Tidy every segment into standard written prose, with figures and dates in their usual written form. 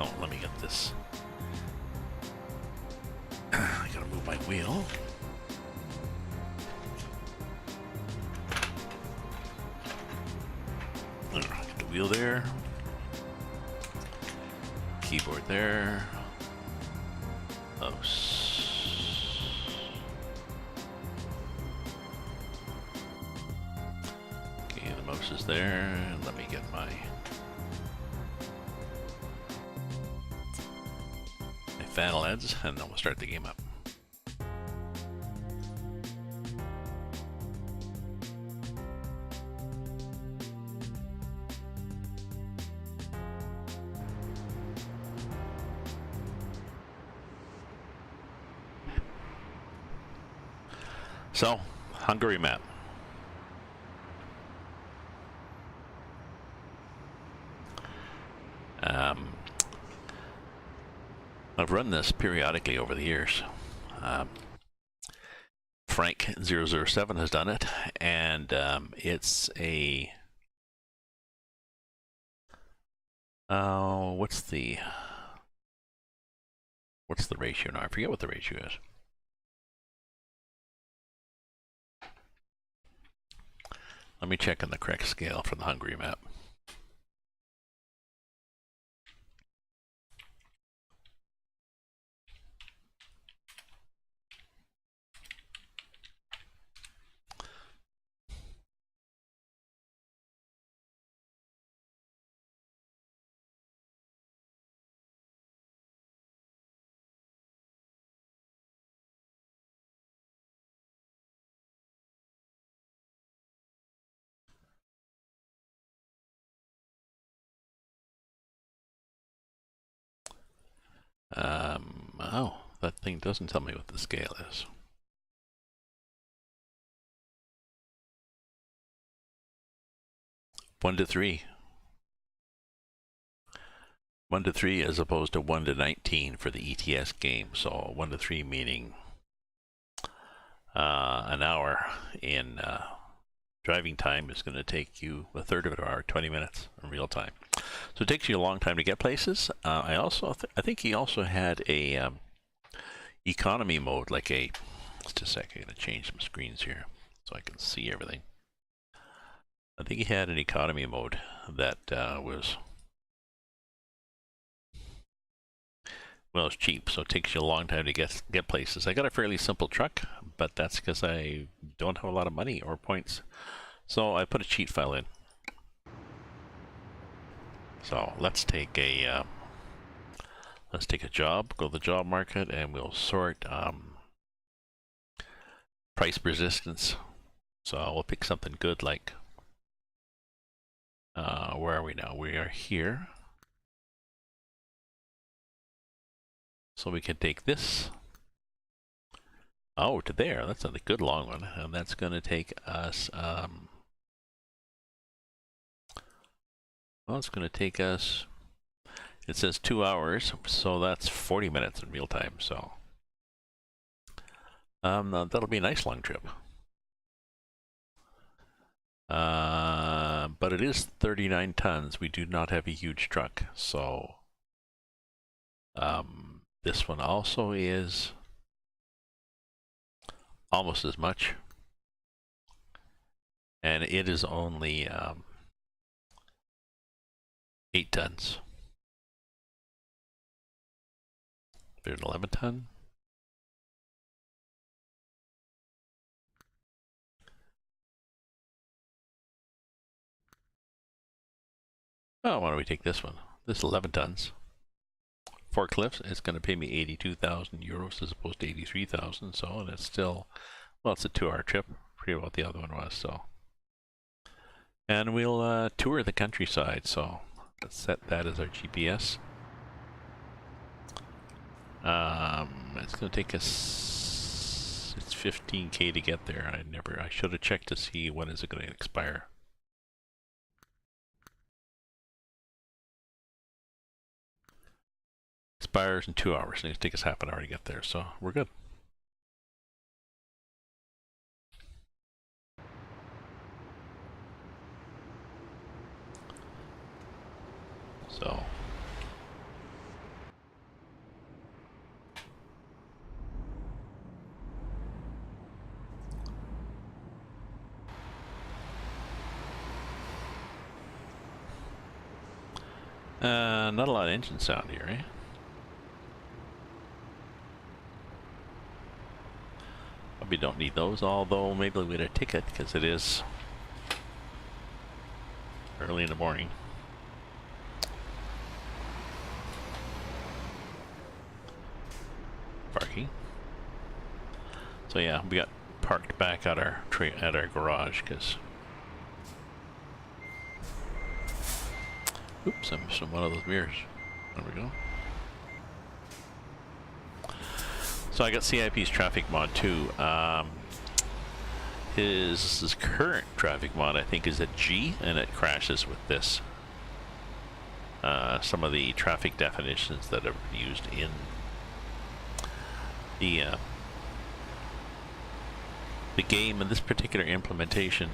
Oh, let me get this. I gotta move my wheel. Get the wheel there. Keyboard there. Mouse. Okay, the mouse is there. Let me get my fan LEDs, and then we'll start the game up. So, Hungary map. I've run this periodically over the years. Frank007 has done it, and it's a... what's the ratio now? I forget what the ratio is. Let me check on the correct scale for the Hungary map. Oh, that thing doesn't tell me what the scale is. One to 3. 1 to 3 as opposed to 1 to 19 for the ETS game. So 1 to 3 meaning an hour in driving time is going to take you a third of an hour, 20 minutes in real time. So it takes you a long time to get places. I think he also had a economy mode, like a, just a sec, I'm going to change some screens here so I can see everything. I think he had an economy mode that was, well, it's cheap, so it takes you a long time to get places. I got a fairly simple truck, but that's because I don't have a lot of money or points. So I put a cheat file in. So let's take a job, go to the job market, and we'll sort price resistance. So we'll pick something good like, where are we now? We are here. So we can take this, to there. That's a good long one, and that's going to take us, well, it's going to take us, it says 2 hours, so that's 40 minutes in real time, so that'll be a nice long trip. But it is 39 tons. We do not have a huge truck, so this one also is almost as much, and it is only 8 tons. There's an 11 ton. Oh, why don't we take this one? This 11 tons. Forklifts, it's going to pay me 82,000 euros as opposed to 83,000, so that's still, well, it's a 2-hour trip, pretty what the other one was, so. And we'll tour the countryside, so let's set that as our GPS. It's going to take us, it's 15K to get there. I should have checked to see when is it going to expire. Expires in 2 hours, and it'll take us half an hour to get there, so we're good. So Not a lot of engine sound here, eh? Probably don't need those, although maybe we'll get a ticket because it is early in the morning. Parking. So yeah, we got parked back at our garage because. Oops, I missed one of those mirrors. There we go. So I got CIP's traffic mod too. His current traffic mod, I think, is a G, and it crashes with this. Some of the traffic definitions that are used in the game in this particular implementation.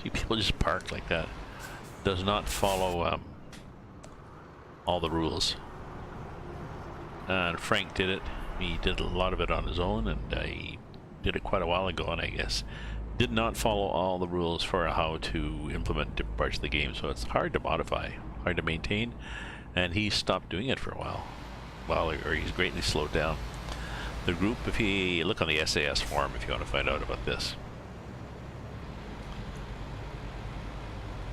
See, people just park like that. Does not follow all the rules. And Frank did it. He did a lot of it on his own, and he did it quite a while ago, and I guess did not follow all the rules for how to implement different parts of the game, so it's hard to modify, hard to maintain, and he stopped doing it for a while, or he's greatly slowed down. The group, if you look on the SAS forum if you want to find out about this.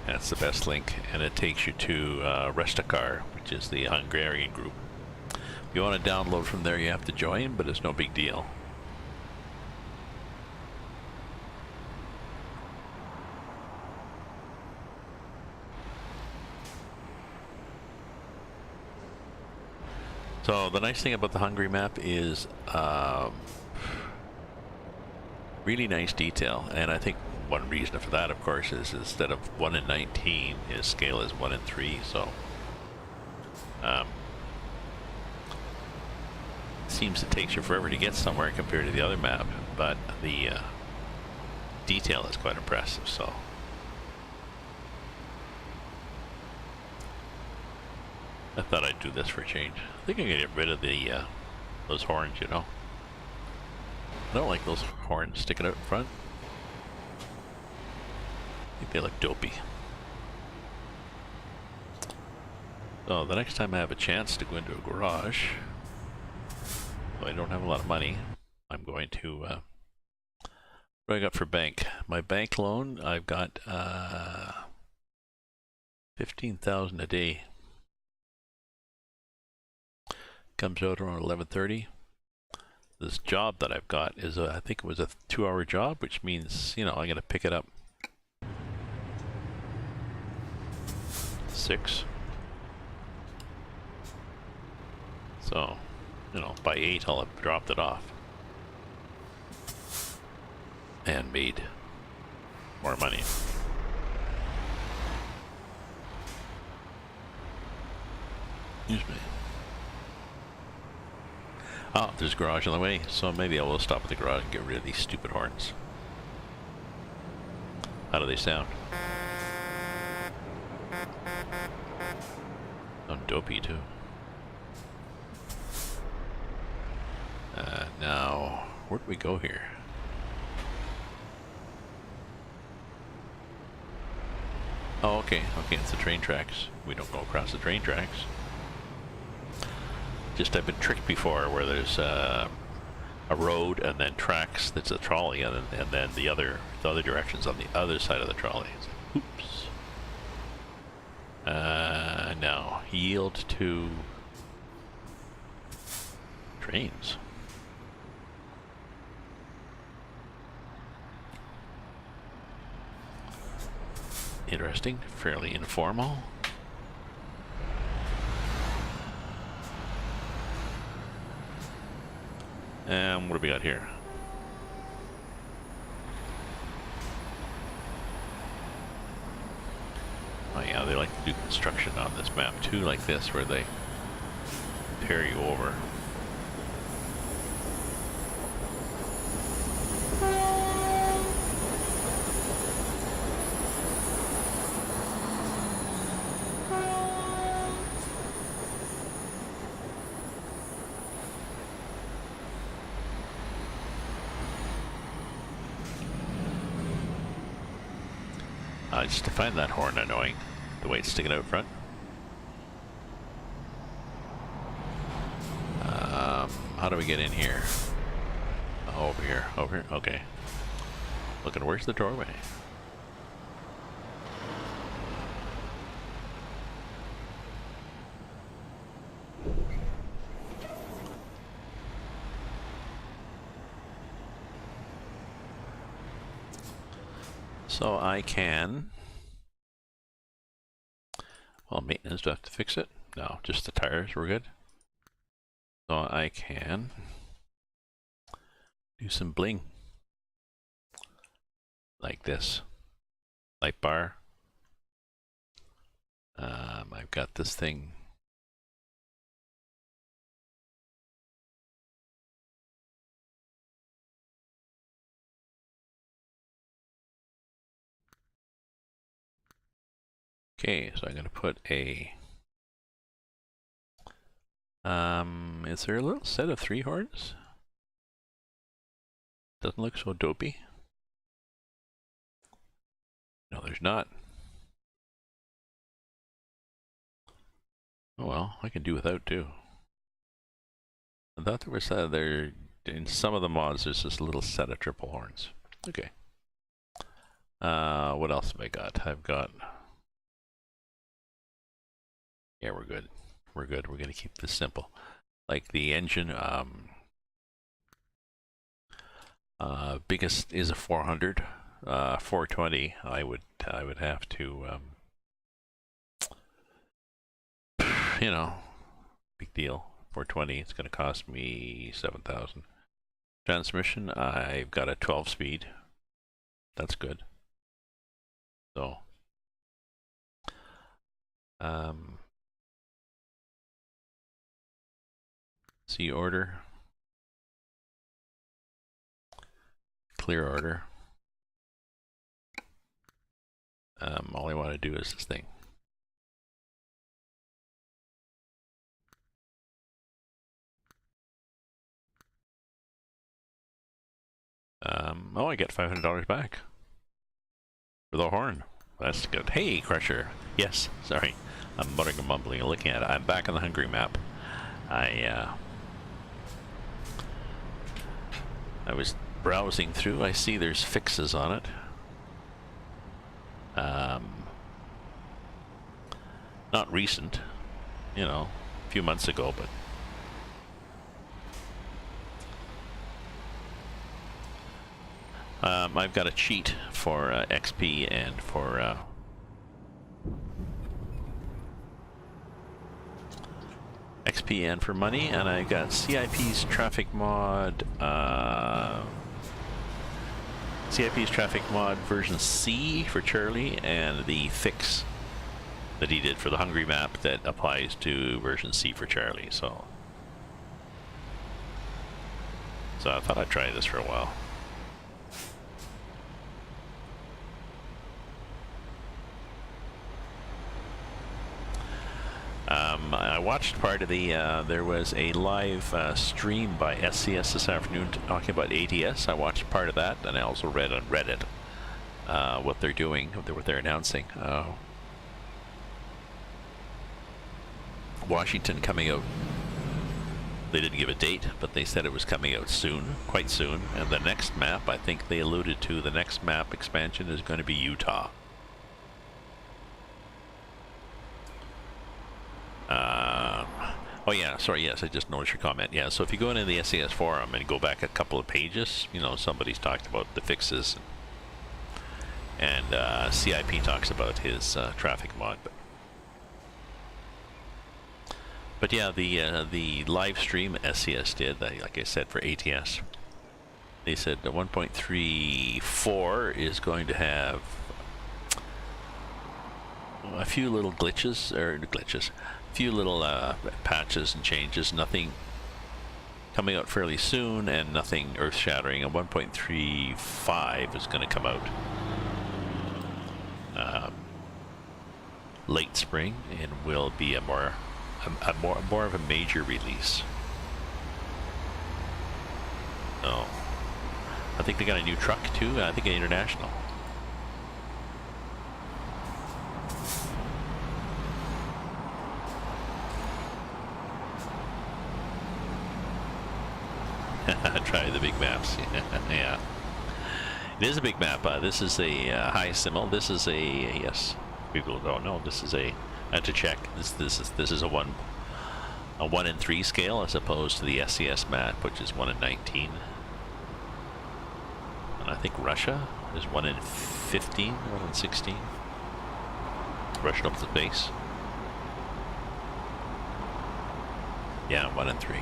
That's the best link, and it takes you to Restakar, which is the Hungarian group. If you want to download from there, you have to join, but it's no big deal. So the nice thing about the Hungary map is really nice detail, and I think one reason for that, of course, is instead of 1 in 19, his scale is 1 in 3, so seems it takes you forever to get somewhere compared to the other map, but the detail is quite impressive. So I thought I'd do this for a change. I think I'm gonna get rid of the those horns, you know. I don't like those horns sticking out in front. I think they look dopey. So the next time I have a chance to go into a garage, though I don't have a lot of money, I'm going to what do I got for bank? My bank loan, I've got 15,000 a day. Comes out around 11:30. This job that I've got is I think it was a 2-hour job, which means, you know, I'm gonna pick it up 6. So, you know, by 8 I'll have dropped it off and made more money. Excuse me. Oh, there's a garage on the way, so maybe I will stop at the garage and get rid of these stupid horns. How do they sound? Sound dopey too. Now, where do we go here? Oh, okay, it's the train tracks. We don't go across the train tracks. Just I've been tricked before where there's a road and then tracks that's a trolley, and then the other direction's on the other side of the trolley. Oops. Now, yield to trains. Interesting, fairly informal. And what do we got here? Oh yeah, they like to do construction on this map too, like this, where they tear you over. I just find that horn annoying, the way it's sticking out front. How do we get in here? Oh, over here. Over here? Okay. Looking, where's the doorway? So I can... Well, maintenance, do I have to fix it? No, just the tires, we're good. So I can do some bling. Like this. Light bar. I've got this thing. Okay, so I'm going to put a... is there a little set of 3 horns? Doesn't look so dopey. No, there's not. Oh well, I can do without too. I thought there was there in some of the mods. There's this little set of triple horns. Okay. What else have I got? I've got. Yeah, we're good. We're good. We're gonna keep this simple. Like the engine, biggest is a 400. 420. I would have to. You know, big deal. 420, it's going to cost me 7,000. Transmission, I've got a 12-speed. That's good. So, see order. Clear order. All I want to do is this thing. Oh, I get $500 back for the horn. That's good. Hey, Crusher. Yes, sorry. I'm muttering and mumbling and looking at it. I'm back on the Hungary map. I was browsing through. I see there's fixes on it. Not recent, you know, a few months ago, but I've got a cheat for XP and for XP and for money, and I got CIP's traffic mod, CIP's traffic mod version C for Charlie, and the fix that he did for the Hungary map that applies to version C for Charlie. So I thought I'd try this for a while. I watched part of the, there was a live stream by SCS this afternoon talking about ATS. I watched part of that, and I also read on Reddit what they're doing, what they're announcing. Washington coming out. They didn't give a date, but they said it was coming out soon, quite soon. And the next map, I think they alluded to, the next map expansion is going to be Utah. Oh yeah, sorry, yes, I just noticed your comment. Yeah, so if you go into the SES forum and go back a couple of pages, you know, somebody's talked about the fixes, and CIP talks about his traffic mod. But yeah, the live stream SES did, like I said, for ATS. They said the 1.34 is going to have a few little glitches, few little patches and changes, nothing coming out fairly soon and nothing earth-shattering. And 1.35 is going to come out late spring and will be a more of a major release. So I think they got a new truck too. I think an international. Try the big maps. Yeah. It is a big map. This is a high simul. This is a yes. People don't know. This is a. I had to check. This is a 1 in 3 scale as opposed to the SCS map, which is 1 in 19. And I think Russia is 1 in 15, 1 in 16. Rushing up to the base. Yeah, 1 in 3.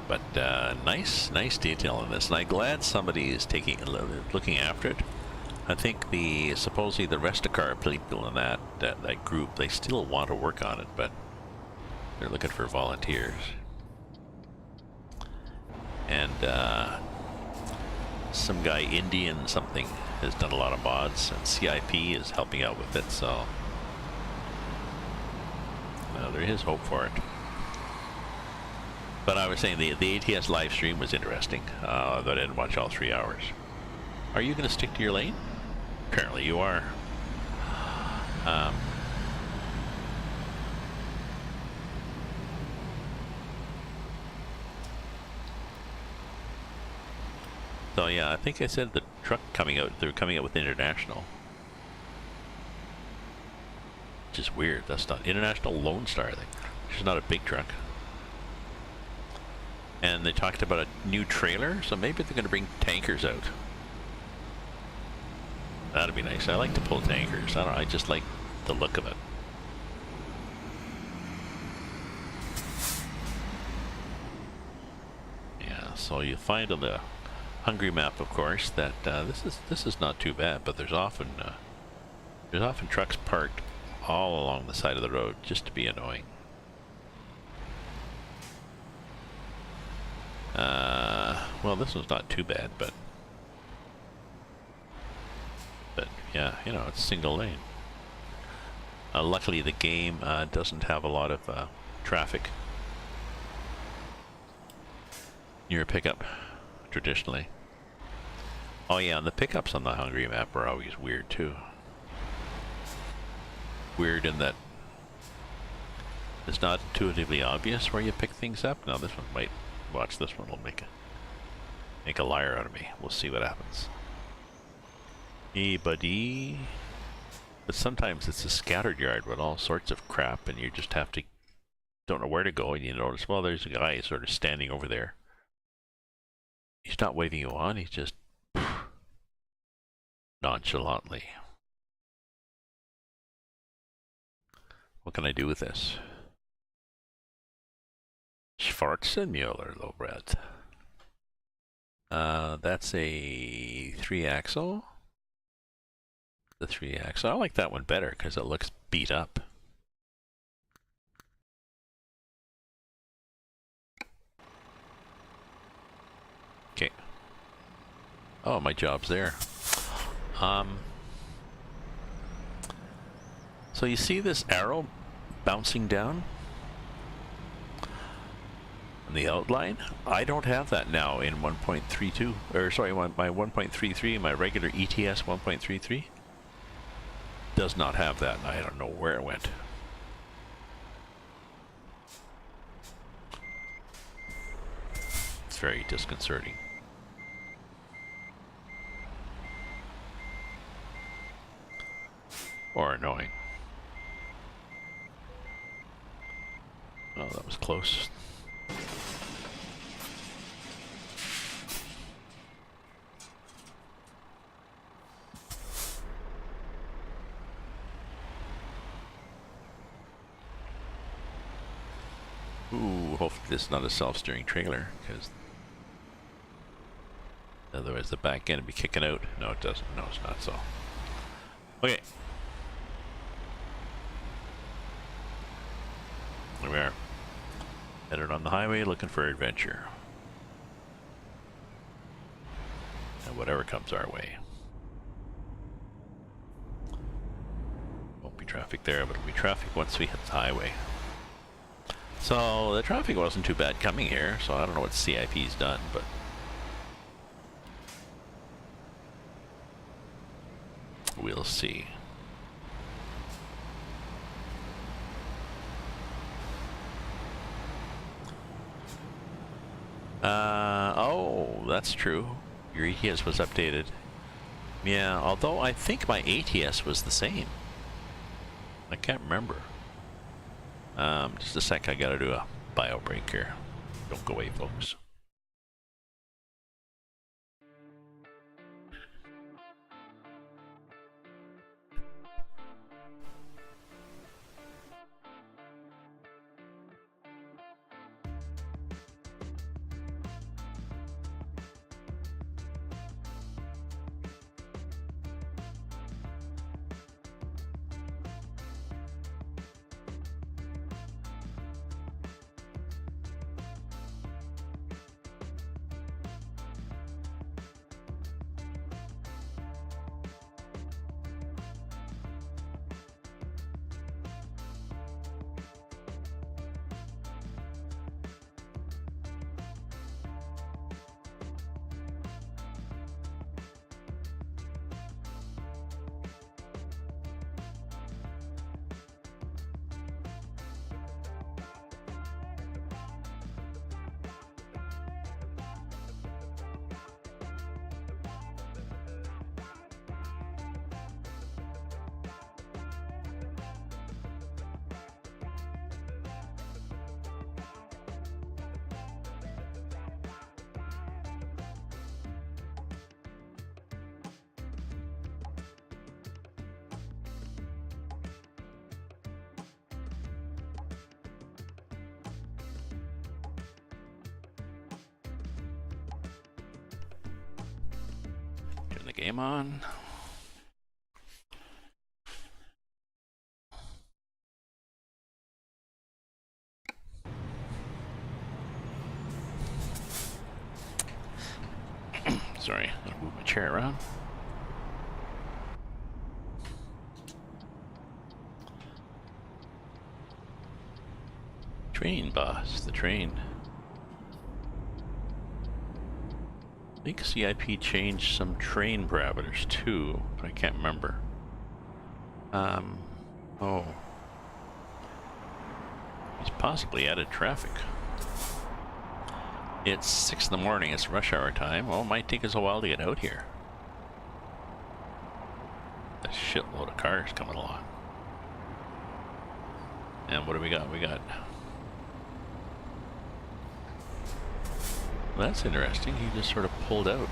But nice detail in this, and I'm glad somebody is looking after it. I think supposedly the Restacar people in that group, they still want to work on it, but they're looking for volunteers. And some guy, Indian something, has done a lot of mods, and CIP is helping out with it, so there is hope for it. But I was saying the ATS live stream was interesting, though I didn't watch all 3 hours. Are you going to stick to your lane? Apparently you are. So yeah, I think I said the truck coming out, they're coming out with International. Which is weird, that's not International Lone Star thing. Which is not a big truck. And they talked about a new trailer, so maybe they're going to bring tankers out. That'd be nice. I like to pull tankers. I don't know, I just like the look of it. Yeah, so you find on the Hungary map, of course, that this is not too bad, but there's often trucks parked all along the side of the road just to be annoying. Well, this one's not too bad, but yeah, you know, it's single lane. Luckily, the game doesn't have a lot of traffic near a pickup, traditionally. Oh yeah, and the pickups on the Hungary map are always weird too. Weird in that it's not intuitively obvious where you pick things up. Now this one might. Watch, this one will make a liar out of me. We'll see what happens. Hey, buddy. But sometimes it's a scattered yard with all sorts of crap, and you just don't know where to go, and you notice, well, there's a guy sort of standing over there. He's not waving you on, he's just nonchalantly. What can I do with this? Schwarzenmuller lowbred. That's a 3-axle. The 3-axle. I like that one better because it looks beat up. Okay. Oh, my job's there. So you see this arrow bouncing down? The outline, I don't have that now in 1.32, or sorry, my 1.33, my regular ETS 1.33 does not have that, and I don't know where it went. It's very disconcerting. Or annoying. Oh, that was close. Ooh, hopefully this is not a self-steering trailer, because otherwise the back end would be kicking out. No, it doesn't. No, it's not so. Okay. Here we are. Headed on the highway looking for adventure. And whatever comes our way. Won't be traffic there, but it'll be traffic once we hit the highway. So the traffic wasn't too bad coming here, so I don't know what CIP's done, but we'll see. Oh, that's true. Your ETS was updated. Yeah, although I think my ATS was the same. I can't remember. Just a sec, I gotta do a bio break here. Don't go away, folks. Turn the game on. Sorry, I'm gonna move my chair around. Train boss, the train. I think CIP changed some train parameters too, but I can't remember. Oh. He's possibly added traffic. It's 6 in the morning, it's rush hour time. Well, it might take us a while to get out here. A shitload of cars coming along. And what do we got? We got... Well, that's interesting. He just sort of pulled out.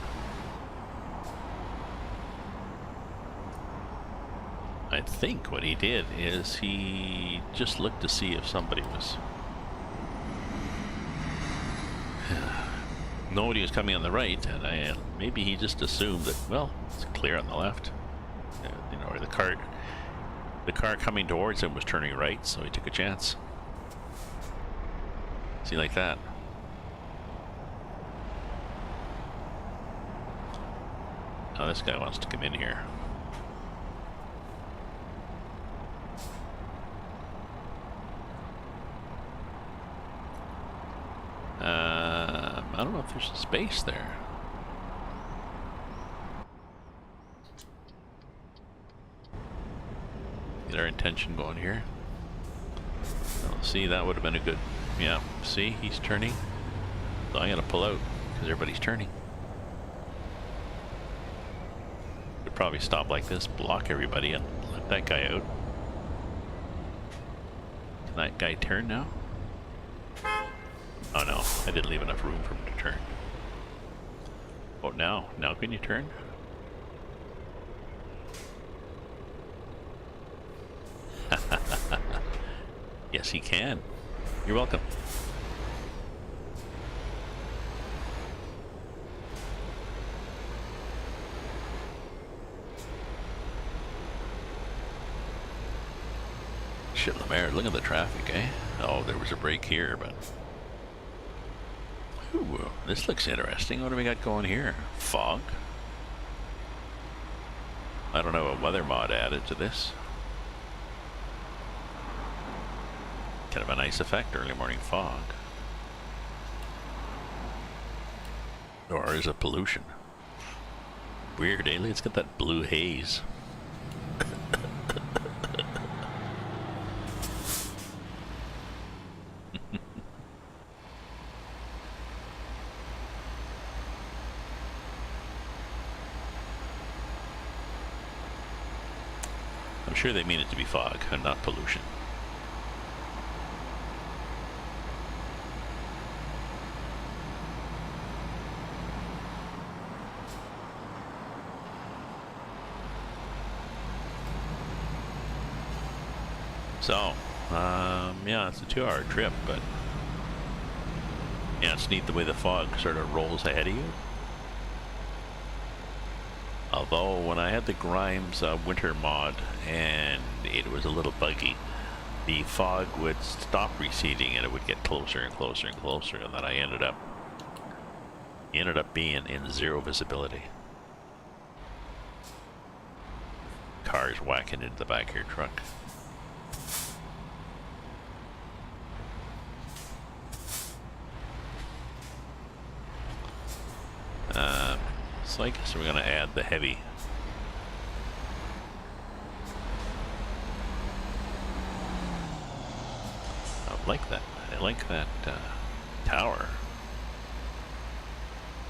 I think what he did is he just looked to see if somebody was... Nobody was coming on the right, and maybe he just assumed that, well, it's clear on the left. You know, or the car coming towards him was turning right, so he took a chance. See, like that. Oh, this guy wants to come in here. I don't know if there's a space there. Get our intention going here. Oh, see, that would have been a good... Yeah, see, he's turning. So I'm gonna pull out because everybody's turning. Could probably stop like this, block everybody, and let that guy out. Can that guy turn now? Oh no, I didn't leave enough room for him to turn. Oh, now can you turn? Yes, he can. You're welcome. Shit, Lemaire, look at the traffic, eh? Oh, there was a break here, but... Ooh, this looks interesting. What do we got going here? Fog? I don't know, a weather mod added to this. Kind of a nice effect, early morning fog. Or is it pollution? Weird, eh? It's got that blue haze. I'm sure they mean it to be fog and not pollution. So, yeah, it's a 2-hour trip, but yeah, it's neat the way the fog sort of rolls ahead of you. Although, when I had the Grimes winter mod and it was a little buggy, the fog would stop receding and it would get closer and closer and closer, and then I ended up being in zero visibility. Cars whacking into the back of your truck. So I guess we're going to add the heavy. I like that. I like that tower.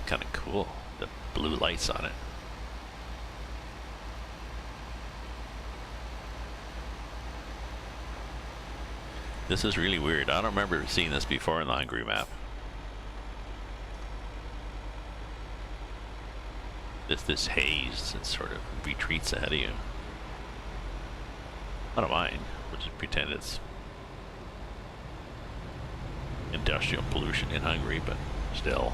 Kind of cool. The blue lights on it. This is really weird. I don't remember seeing this before in the Hungary map. This haze that sort of retreats ahead of you. I don't mind. We'll just pretend it's industrial pollution in Hungary, but still.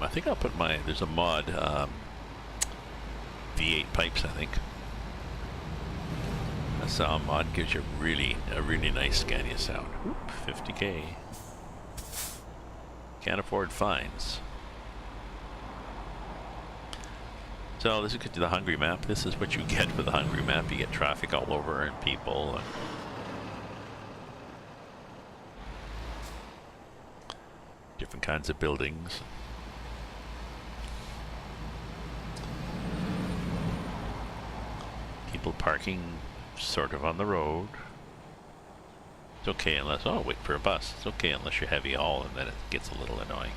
I think I'll put there's a mod, V8 pipes, I think. A sound mod gives you a really nice Scania sound. Oop, 50K. Can't afford fines. So this is good to the Hungary map. This is what you get with the Hungary map. You get traffic all over and people. And different kinds of buildings. People parking sort of on the road. It's okay unless, oh, wait for a bus. It's okay unless you're heavy haul, and then it gets a little annoying.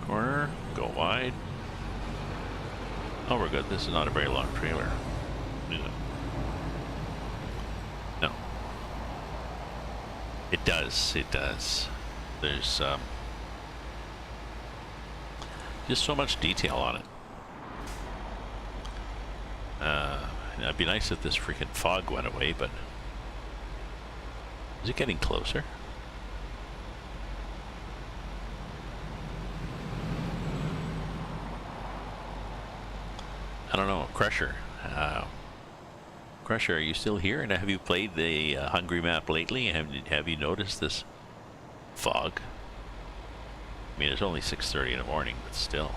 Corner, go wide. Oh, we're good. This is not a very long trailer, is it? No. It does. There's just so much detail on it. It'd be nice if this freaking fog went away, but is it getting closer? I don't know. Crusher. Crusher, are you still here? And have you played the Hungary map lately? Have you noticed this fog? I mean, it's only 6:30 in the morning, but still.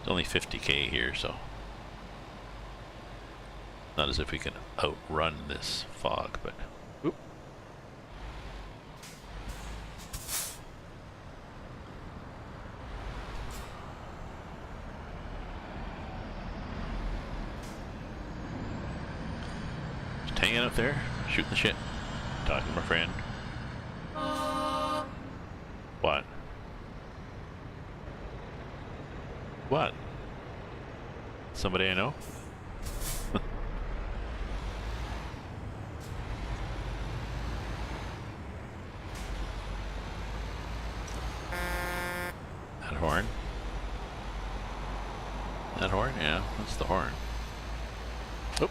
It's only 50K here, so not as if we can outrun this fog, but oop. Just hanging out there, shooting the shit, talking to my friend. What? What? Somebody I know? That horn? That horn? Yeah, that's the horn. Oh.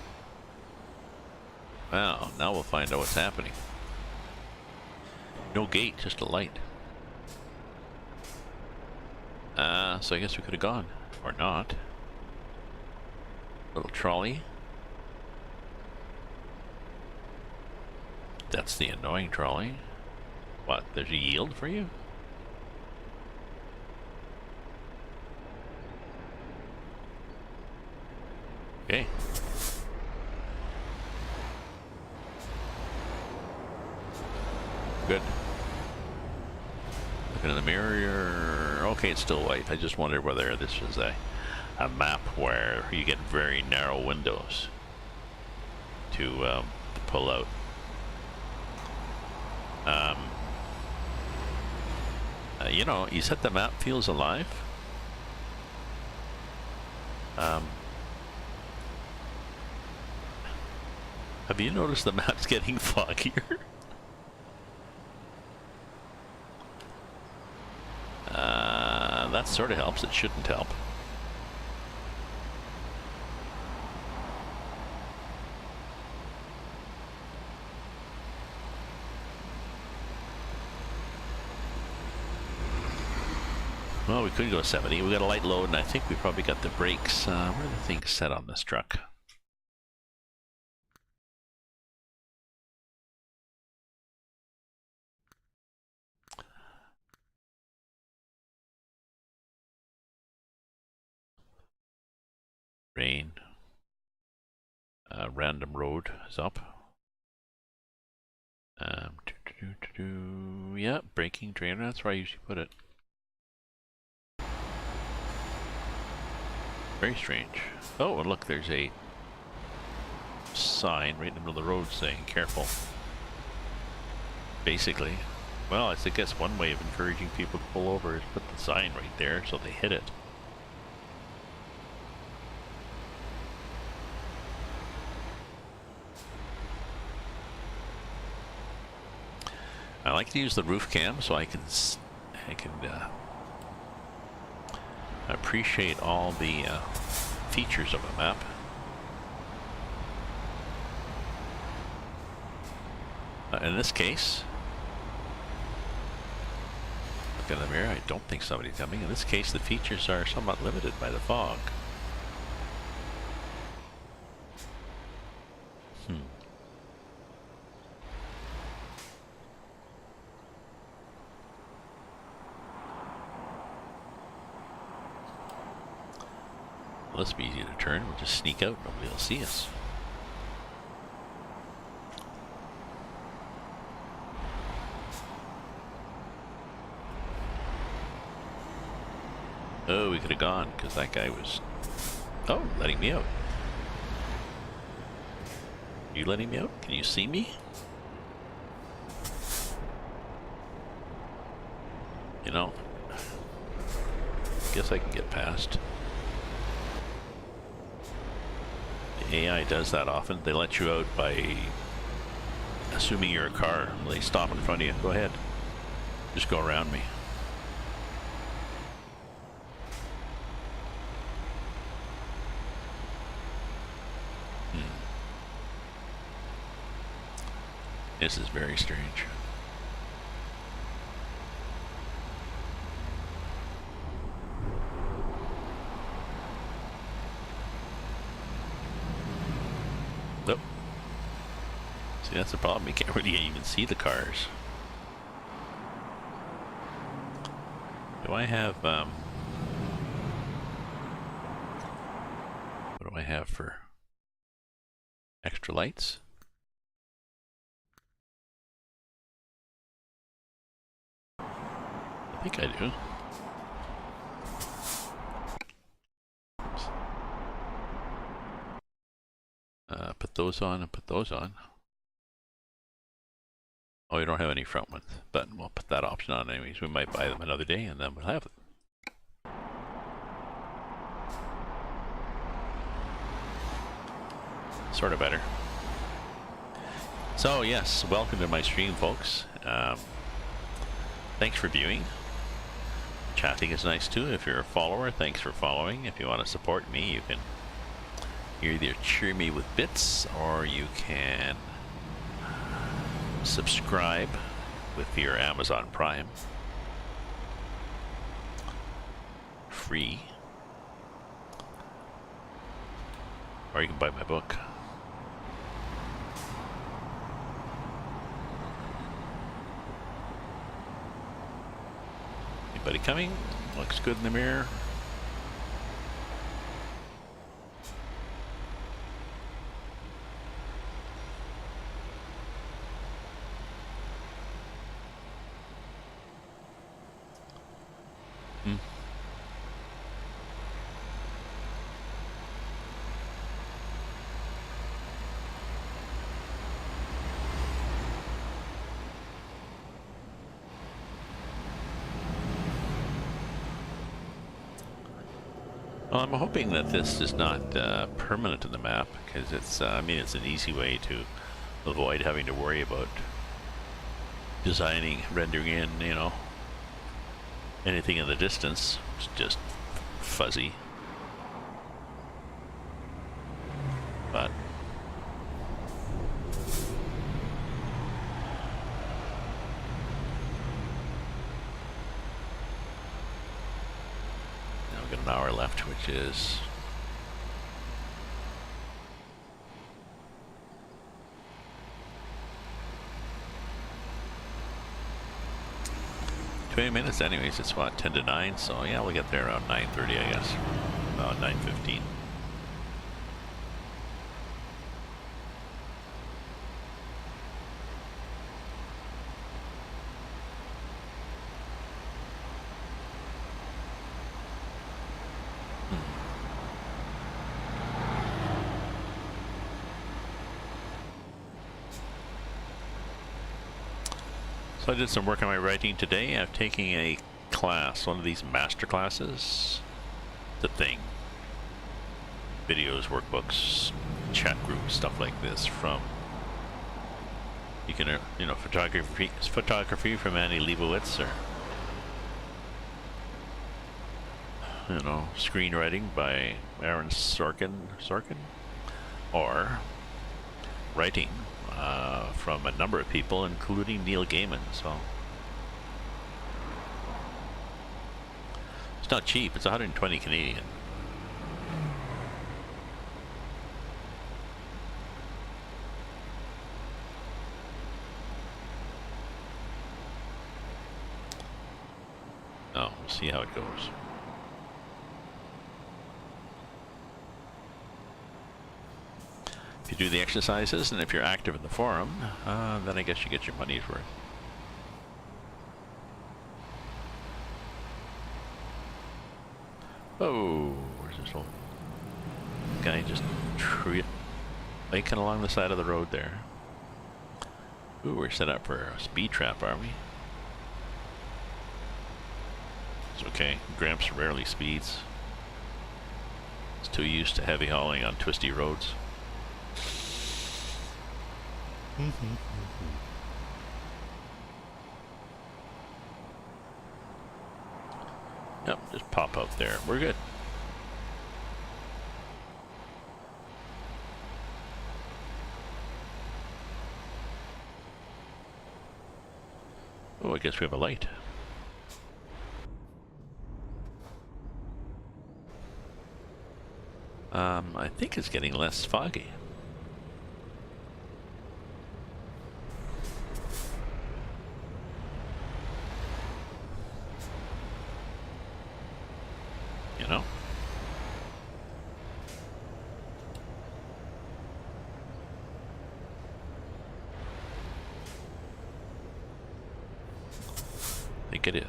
Well, now we'll find out what's happening. No gate, just a light. So I guess we could have gone. Or not. Little trolley. That's the annoying trolley. What, there's a yield for you? Okay. Good. Looking in the mirror. Okay, it's still white. I just wondered whether this was a map where you get very narrow windows to pull out. You know, you said the map feels alive. Have you noticed the map's getting foggier? That sort of helps. It shouldn't help. Well, we could go 70. We got a light load, and I think we probably got the brakes. Where are the things set on this truck? Rain. Random road is up. Yeah, braking trainer. That's where I usually put it. Very strange. Oh, and look, there's a sign right in the middle of the road saying careful. Basically. Well, I think that's one way of encouraging people to pull over is put the sign right there so they hit it. I like to use the roof cam so I can appreciate all the features of a map. In this case, look in the mirror, I don't think somebody's coming. In this case, the features are somewhat limited by the fog. Well, this will be easy to turn. We'll just sneak out. Nobody will see us. Oh, we could have gone because that guy was... Oh, letting me out. You letting me out? Can you see me? You know, guess I can get past. The AI does that often. They let you out by assuming you're a car. They stop in front of you. Go ahead. Just go around me. This is very strange. Nope. See, that's the problem. You can't really even see the cars. Do I have, what do I have for extra lights? I think I do. Put those on and put those on. Oh, you don't have any front ones, but we'll put that option on anyways. We might buy them another day and then we'll have them. Sort of better. So yes, welcome to my stream, folks. Thanks for viewing. Chatting is nice too. If you're a follower, thanks for following. If you want to support me, you can either cheer me with bits or you can subscribe with your Amazon Prime. Free. Or you can buy my book. Anybody coming? Looks good in the mirror. Well, I'm hoping that this is not permanent in the map, because it's, I mean, it's an easy way to avoid having to worry about designing, rendering in, you know, anything in the distance. It's just fuzzy. But an hour left, which is 20 minutes anyways. It's what, 10 to 9, so yeah, we'll get there around 9:30, I guess. About 9:15. So I did some work on my writing today. I'm taking a class, one of these master classes. The thing. Videos, workbooks, chat groups, stuff like this from, you can, you know, photography from Annie Leibovitz, or, you know, screenwriting by Aaron Sorkin, or writing from a number of people, including Neil Gaiman. So it's not cheap. It's 120 Canadian. Oh, we'll see how it goes. If you do the exercises, and if you're active in the forum, then I guess you get your money's worth. Oh, where's this old guy just laking along the side of the road there? Ooh, we're set up for a speed trap, are we? It's okay. Gramps rarely speeds. He's too used to heavy hauling on twisty roads. Yep, just pop out there. We're good. Oh, I guess we have a light. I think it's getting less foggy. You know? I think it is.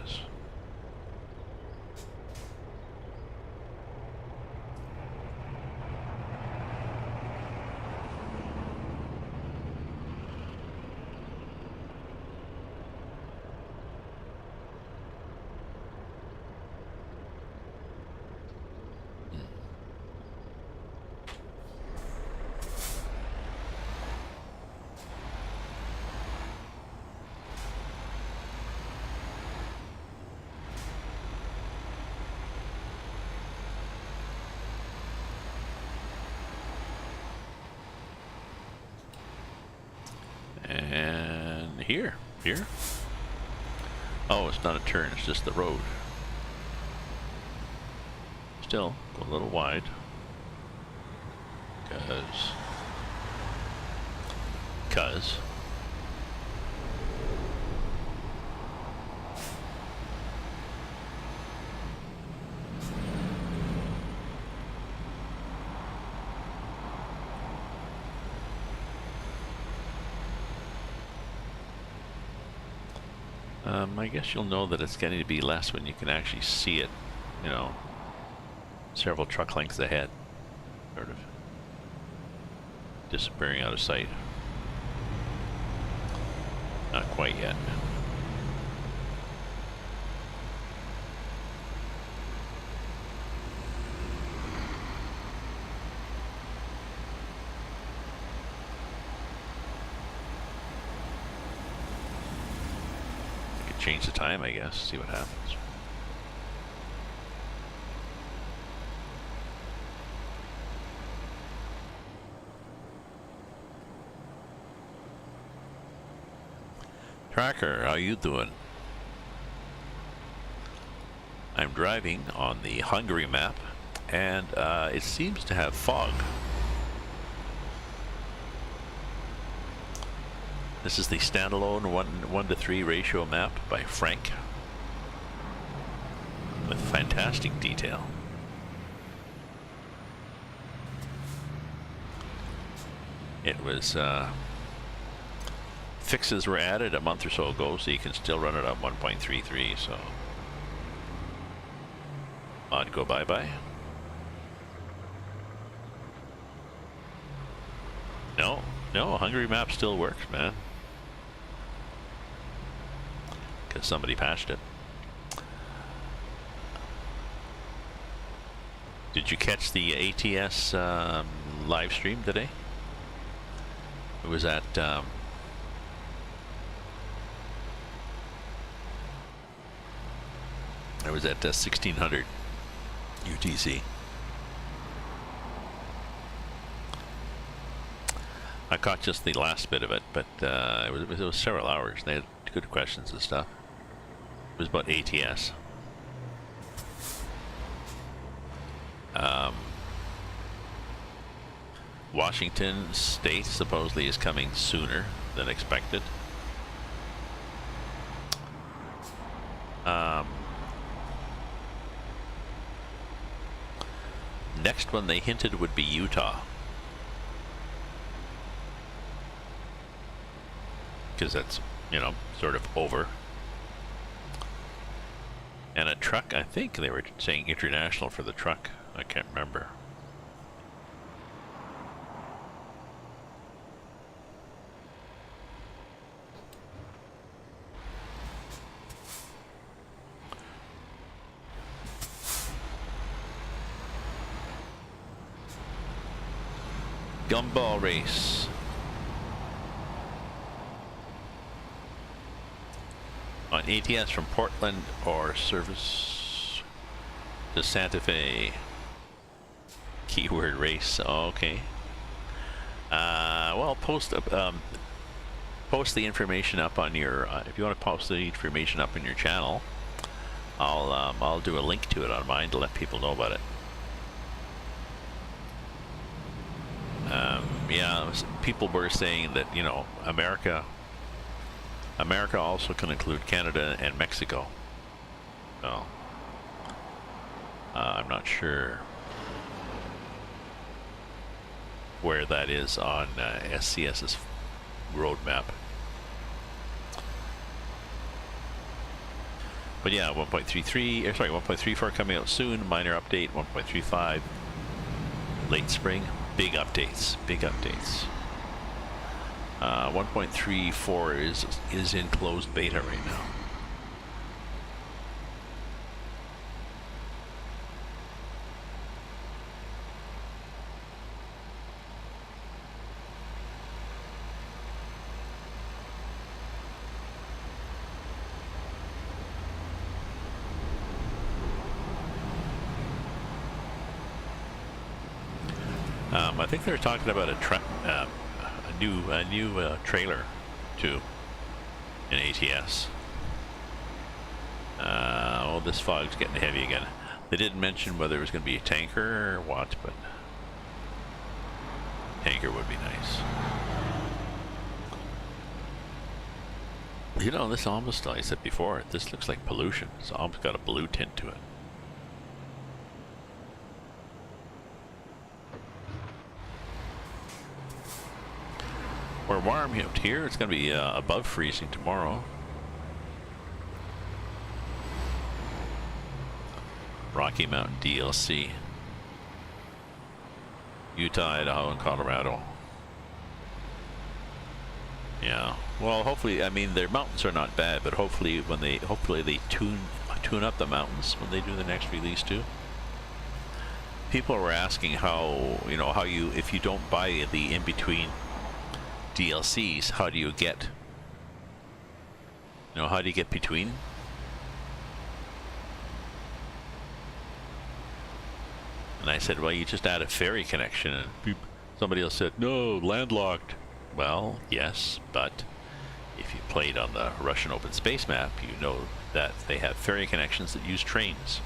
And here. Here? Oh, it's not a turn, it's just the road. Still, go a little wide. Cause. I guess you'll know that it's getting to be less when you can actually see it, you know, several truck lengths ahead, sort of disappearing out of sight. Not quite yet. Change the time, I guess, see what happens. Tracker, how you doing? I'm driving on the Hungary map, and it seems to have fog. This is the standalone 1:3 ratio map by Frank, with fantastic detail. It was fixes were added a month or so ago, so you can still run it on 1.33. So I'd go bye-bye. No, Hungary map still works, man. Because somebody patched it. Did you catch the ATS live stream today? It was at it was at 1600 UTC. I caught just the last bit of it, but it was several hours. They had good questions and stuff. It was about ATS. Washington State supposedly is coming sooner than expected. Next one they hinted would be Utah, because that's, you know, sort of over. And a truck, I think they were saying international for the truck. I can't remember. Gumball race. On ETS from Portland or service to Santa Fe. Keyword race. Oh, okay. Well, post the information up on your. If you want to post the information up in your channel, I'll do a link to it on mine to let people know about it. Yeah, people were saying that, you know, America also can include Canada and Mexico. So I'm not sure where that is on SCS's roadmap. But yeah, 1.33, sorry, 1.34 coming out soon. Minor update, 1.35 late spring. Big updates, big updates. 1.34 is in closed beta right now. I think they were talking about a new trailer too. in ATS. Oh, this fog's getting heavy again. They didn't mention whether it was going to be a tanker or what, but tanker would be nice. You know, this almost, like I said before, this looks like pollution. It's almost got a blue tint to it. We're warm out here. It's going to be above freezing tomorrow. Rocky Mountain DLC. Utah, Idaho, and Colorado. Yeah. Well, hopefully, I mean, their mountains are not bad, but hopefully they tune up the mountains when they do the next release too. People were asking how, you know, if you don't buy the in-between DLCs, how do you get between? And I said, well, you just add a ferry connection, and somebody else said, no, landlocked. Well, yes, but if you played on the Russian open space map, you know that they have ferry connections that use trains.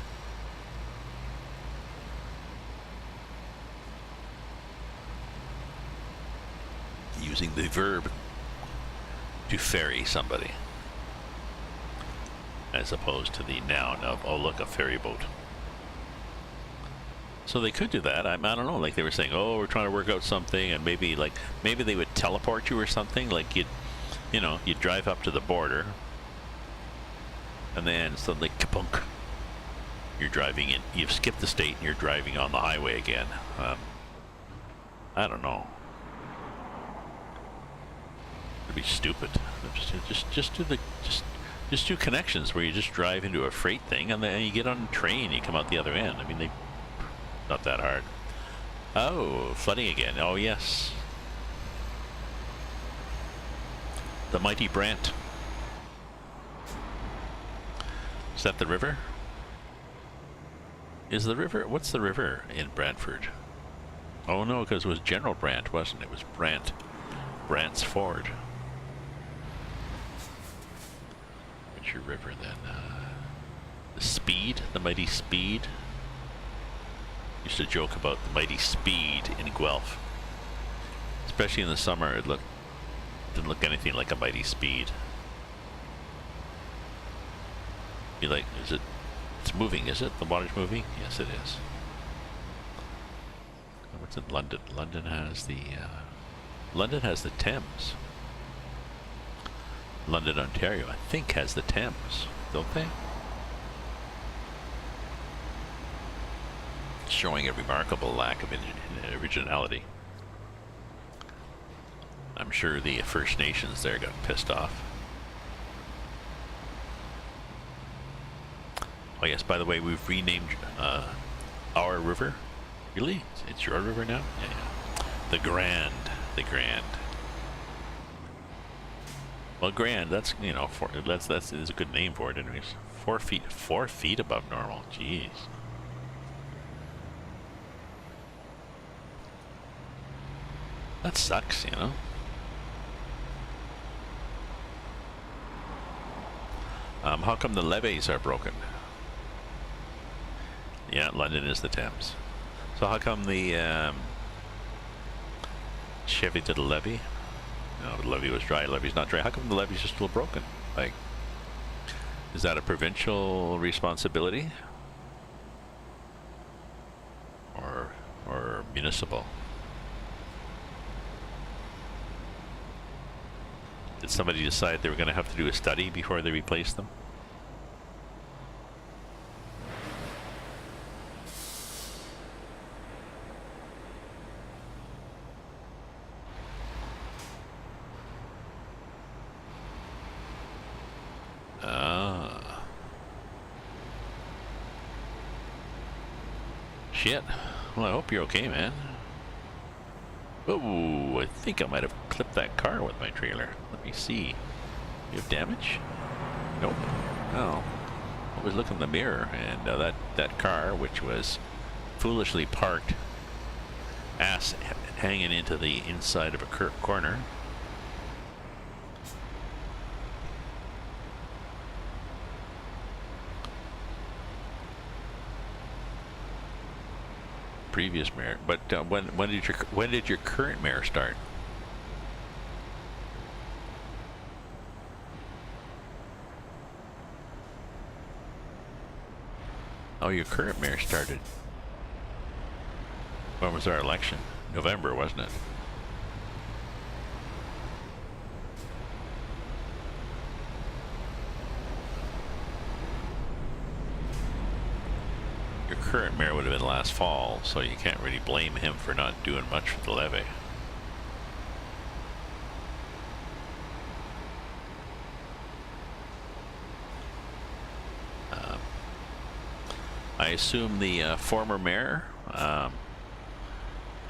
Using the verb to ferry somebody, as opposed to the noun of, oh look, a ferry boat. So they could do that. I don't know, like they were saying, oh, we're trying to work out something, and maybe they would teleport you or something, like you'd drive up to the border, and then suddenly, kapunk, you're driving in, you've skipped the state and you're driving on the highway again. I don't know. It'd be stupid. Just do connections where you just drive into a freight thing and then you get on a train and you come out the other end. I mean, not that hard. Oh, flooding again. Oh yes. The mighty Brant. Is that the river? Is the river? What's the river in Brantford? Oh no, because it was General Brant, wasn't it? It was Brant. Brant's Ford. What's your river then? The Speed? The mighty Speed? Used to joke about the mighty Speed in Guelph. Especially in the summer, it didn't look anything like a mighty Speed. Be like, it's moving, is it? The water's moving? Yes, it is. What's in London? London has the Thames. London, Ontario, I think, has the Thames, don't they? Showing a remarkable lack of originality. I'm sure the First Nations there got pissed off. Oh yes, by the way, we've renamed our river. Really? It's your river now? Yeah. The Grand. The Grand. Well, Grand, that's, you know, that's a good name for it anyways. 4 feet above normal. Jeez. That sucks, you know. How come the levees are broken? Yeah, London is the Thames. So how come the Chevy did a levee? No, the levee was dry. Levee's not dry. How come the levees are still broken? Like, is that a provincial responsibility, or municipal? Did somebody decide they were going to have to do a study before they replaced them? Shit. Well, I hope you're okay, man. Oh, I think I might have clipped that car with my trailer. Let me see. You have damage? Nope. Oh. I was looking in the mirror, and that car, which was foolishly parked, ass hanging into the inside of a corner, previous mayor. But when did your current mayor start? Oh, your current mayor started. When was our election? November, wasn't it? Your current mayor would have been last fall, so you can't really blame him for not doing much for the levy. I assume the former mayor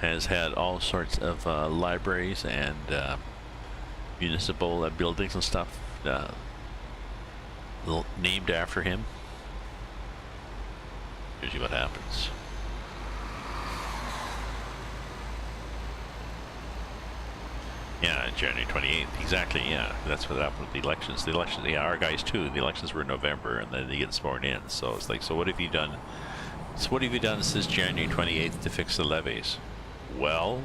has had all sorts of libraries and municipal buildings and stuff named after him. Here's what happens. Yeah, January 28th. Exactly, yeah. That's what happened with the elections. The elections, yeah, our guys too. The elections were in November and then they get sworn in. So it's like, so what have you done? So what have you done since January 28th to fix the levees? Well,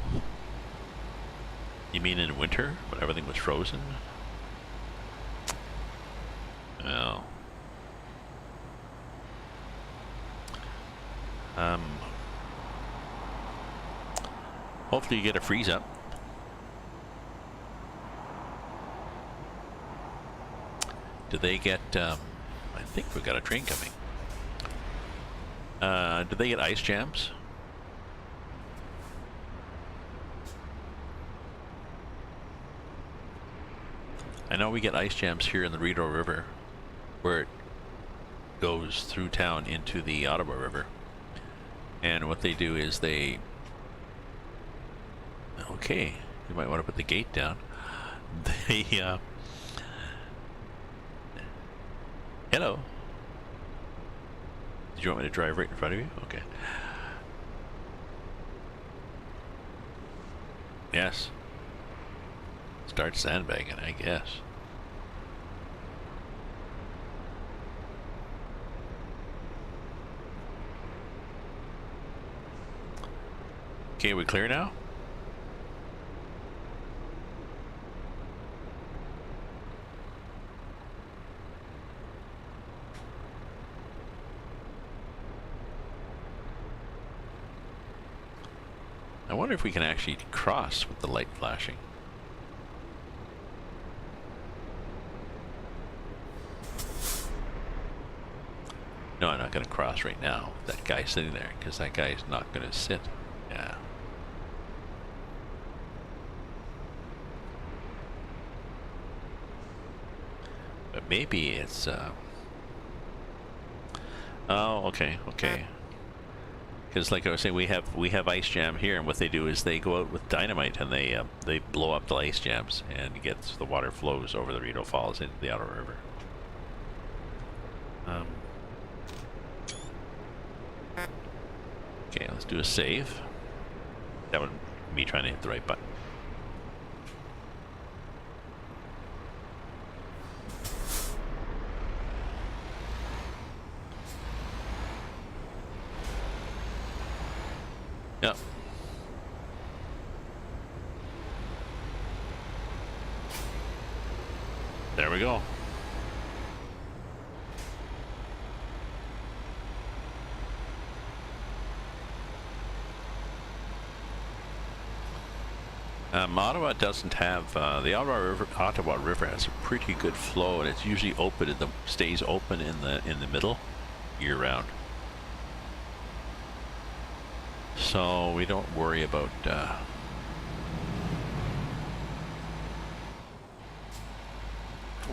you mean in winter when everything was frozen? Well, hopefully you get a freeze up. Do they get, I think we've got a train coming. Do they get ice jams? I know we get ice jams here in the Rideau River, where it goes through town into the Ottawa River. And what they do is they... Okay, you might want to put the gate down. They, hello. Did you want me to drive right in front of you? Okay. Yes. Start sandbagging, I guess. Okay, we clear now? I wonder if we can actually cross with the light flashing. No, I'm not going to cross right now. That guy sitting there, because that guy is not going to sit. Yeah. But maybe it's... Oh, okay, okay. Because, like I was saying, we have ice jam here, and what they do is they go out with dynamite and they blow up the ice jams, and gets the water flows over the Rideau Falls into the Ottawa River. Okay, let's do a save. That would be me trying to hit the right button. Yep. There we go. Ottawa doesn't have the Ottawa River has a pretty good flow, and it's usually open. It stays open in the middle year round. So we don't worry about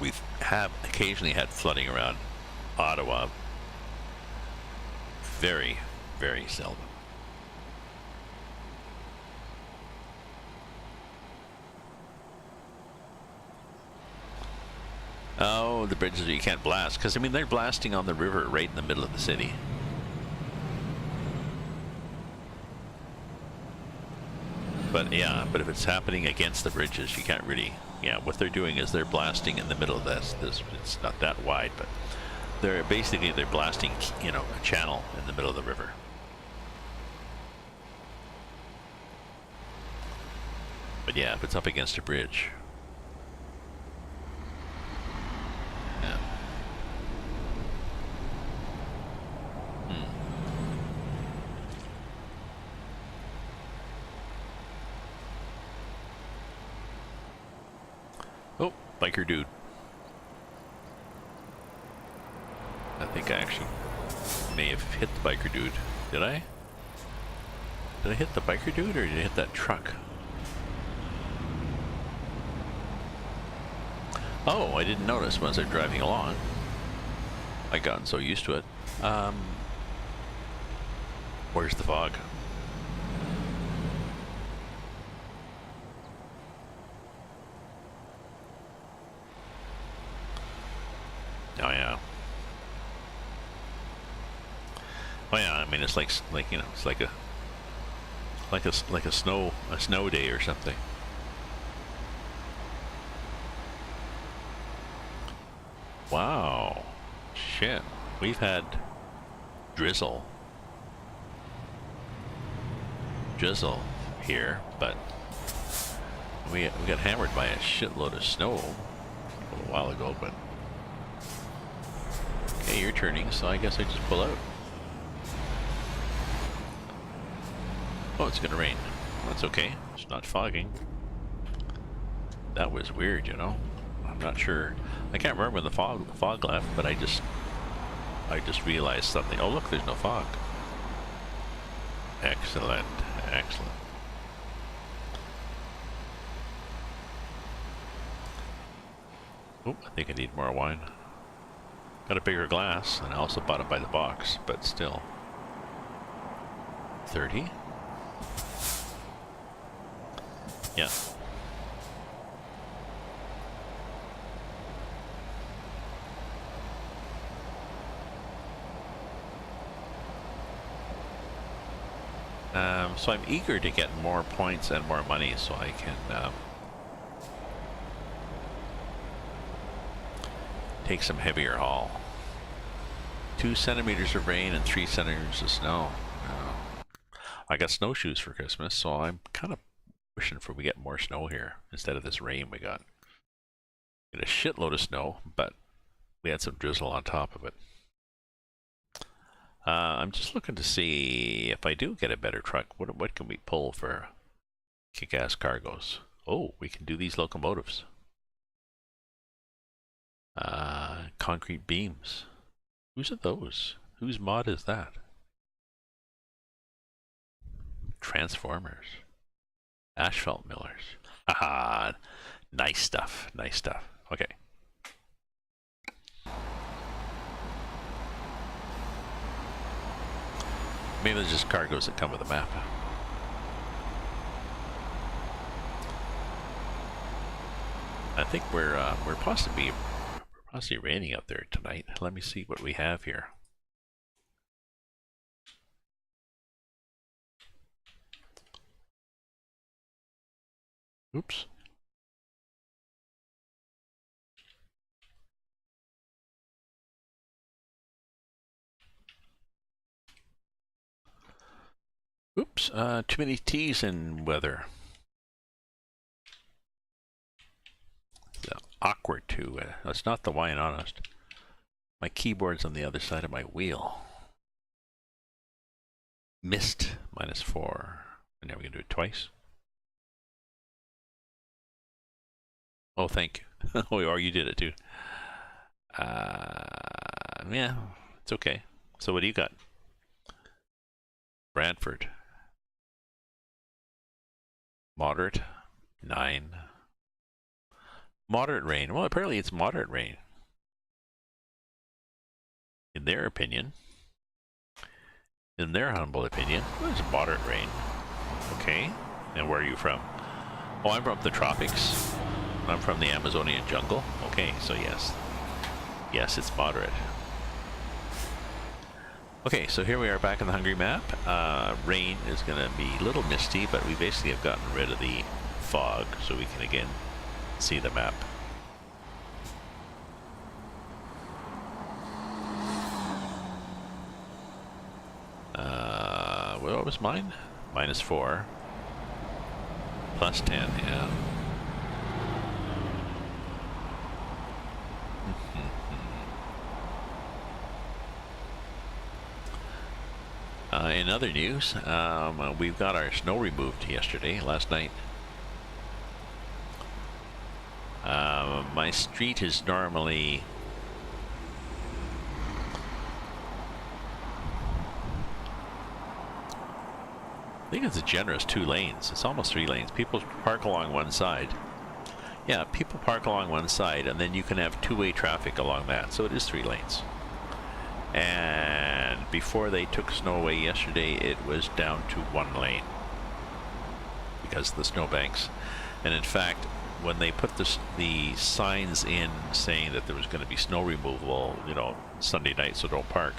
we have occasionally had flooding around Ottawa. Very, very seldom. Oh, the bridges you can't blast, because I mean they're blasting on the river right in the middle of the city. But yeah, but if it's happening against the bridges, you can't really. Yeah, what they're doing is they're blasting in the middle of this. It's not that wide, but they're blasting, you know, a channel in the middle of the river. But yeah, if it's up against a bridge. Yeah. Oh, biker dude. I think I actually may have hit the biker dude. Did I? Did I hit the biker dude or did I hit that truck? Oh, I didn't notice once I'm driving along. I'd gotten so used to it. Where's the fog? Oh yeah. Oh yeah. I mean, it's like you know, it's like a snow day or something. Wow. Shit. We've had drizzle here, but we got hammered by a shitload of snow a little while ago, but okay, you're turning, so I guess I just pull out. Oh, it's gonna rain. That's okay. It's not fogging. That was weird, you know. I'm not sure. I can't remember when the fog left, but I just realized something. Oh look, there's no fog. Excellent, excellent. Oh, I think I need more wine. Got a bigger glass, and I also bought it by the box, but still. 30? Yeah. So I'm eager to get more points and more money so I can take some heavier haul. 2 centimeters of rain and 3 centimeters of snow. I got snowshoes for Christmas, so I'm kind of wishing we get more snow here instead of this rain we got. We got a shitload of snow, but we had some drizzle on top of it. I'm just looking to see if I do get a better truck, what can we pull for kick-ass cargoes? Oh, we can do these locomotives. Concrete beams. Whose are those? Whose mod is that? Transformers. Asphalt millers. Haha, nice stuff, nice stuff. Okay. Maybe there's just cargoes that come with the map. I think we're possibly raining out there tonight. Let me see what we have here. Oops. Oops, too many T's in weather. Awkward too. That's not the wine, honest. My keyboard's on the other side of my wheel. Missed, -4. And now we can do it twice. Oh, thank you. Oh, you did it too. Yeah, it's okay. So what do you got? Brantford. Moderate, 9. Moderate rain. Well, apparently it's moderate rain. In their opinion. In their humble opinion. Well, it's moderate rain. Okay. And where are you from? Oh, I'm from the tropics. I'm from the Amazonian jungle. Okay, so yes. Yes, it's moderate. Okay, so here we are back on the Hungary map. Rain is going to be a little misty, but we basically have gotten rid of the fog, so we can again see the map. What was mine? -4. Plus 10, yeah. In other news, we've got our snow removed last night. My street is normally I think it's a generous 2 lanes. It's almost 3 lanes. People park along one side. Yeah, people park along one side, and then you can have 2-way traffic along that. So it is 3 lanes. And before they took snow away yesterday, it was down to 1 lane because of the snowbanks. And in fact, when they put the signs in saying that there was going to be snow removal, you know, Sunday night, so don't park,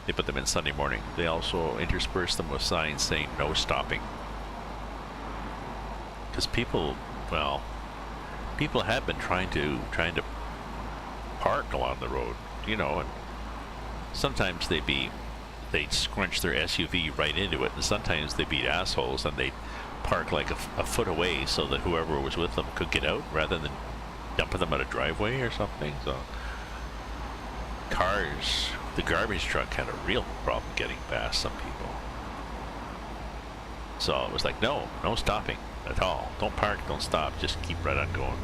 they put them in Sunday morning. They also interspersed them with signs saying no stopping. Because people, well, people have been trying to park along the road, you know, and sometimes they'd scrunch their SUV right into it, and sometimes they'd be assholes and they'd park like a foot away so that whoever was with them could get out rather than dumping them at a driveway or something. So cars, the garbage truck had a real problem getting past some people. So it was like, no stopping at all. Don't park, don't stop, just keep right on going.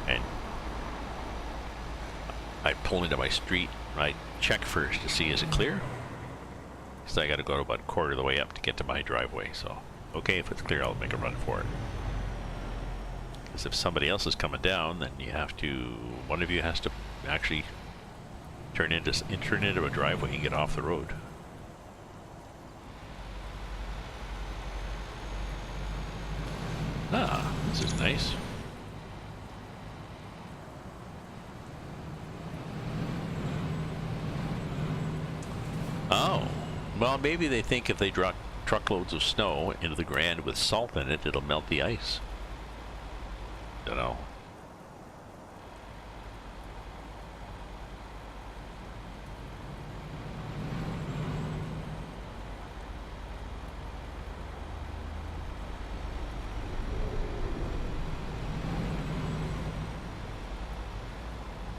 And I pull into my street, I check first to see is it clear? So I got to go about a quarter of the way up to get to my driveway. So, okay, if it's clear, I'll make a run for it. Because if somebody else is coming down, then you have to, one of you has to actually turn into a driveway and get off the road. Ah, this is nice. Oh, well, maybe they think if they drop truckloads of snow into the ground with salt in it, it'll melt the ice. Don't know.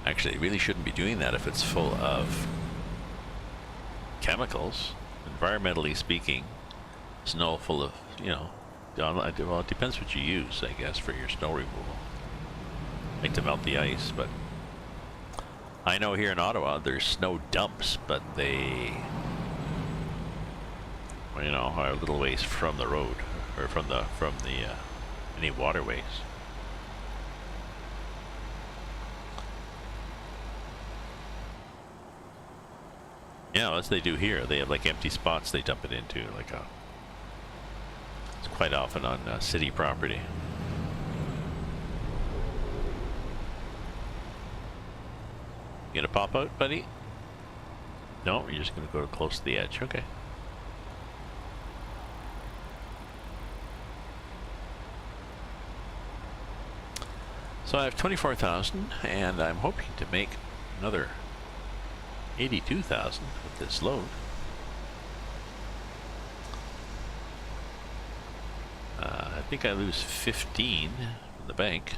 Actually, they really shouldn't be doing that if it's full of chemicals. Environmentally speaking, snow full of, you know, well, it depends what you use, I guess, for your snow removal. Like to melt the ice, but I know here in Ottawa there's snow dumps, but they, well, you know, are a little ways from the road or from the any waterways. Yeah, as they do here. They have like empty spots they dump it into, like it's quite often on city property. You gonna pop out, buddy? No, you're just gonna go close to the edge. Okay. So I have 24,000, and I'm hoping to make another 82,000 with this load. I think I lose 15 from the bank,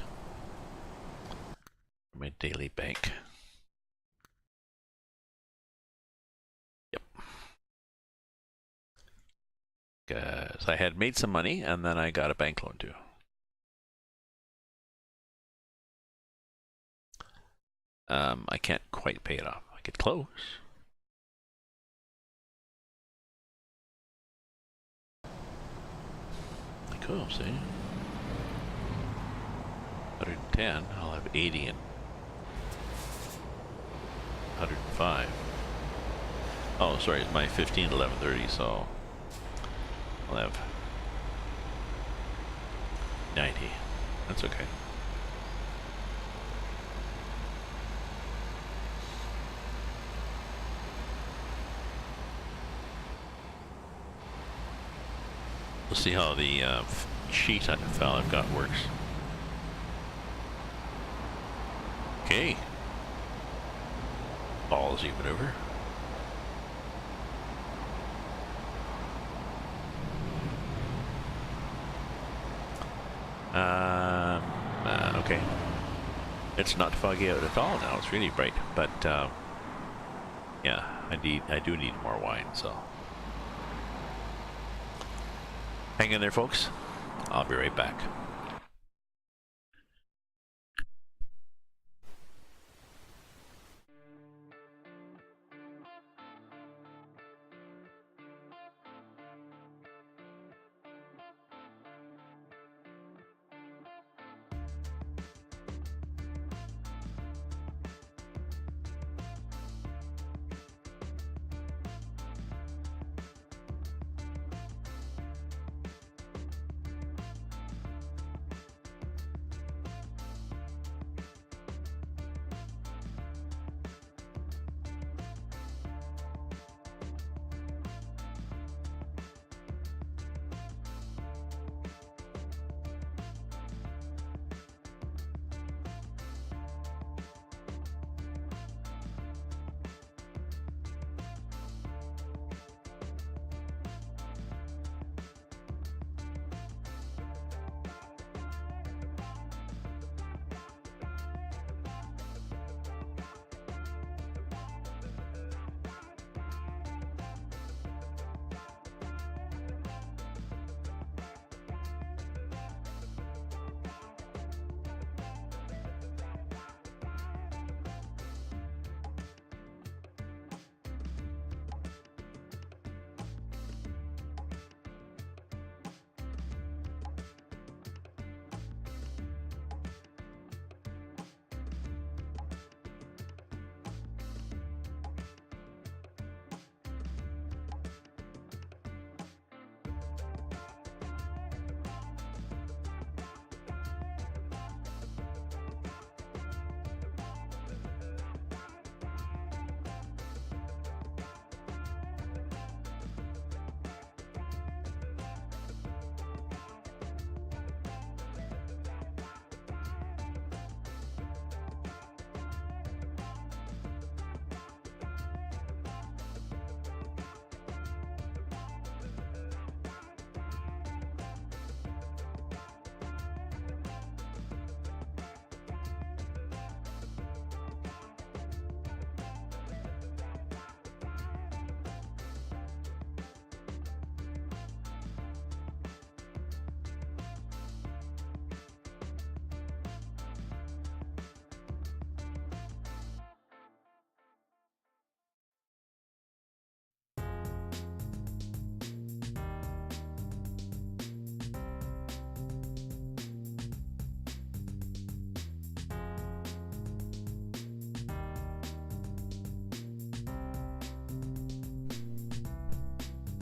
my daily bank. Yep. Because I had made some money and then I got a bank loan too. I can't quite pay it off. I get close. Cool, see? 110, I'll have 80 and 105. Oh, sorry, it's my 15 to 11:30, so I'll have 90. That's okay. We'll see how the sheet file I've got works. Okay. Ballsy maneuver. It's not foggy out at all now. It's really bright, but yeah, I do need more wine. So hang in there, folks. I'll be right back.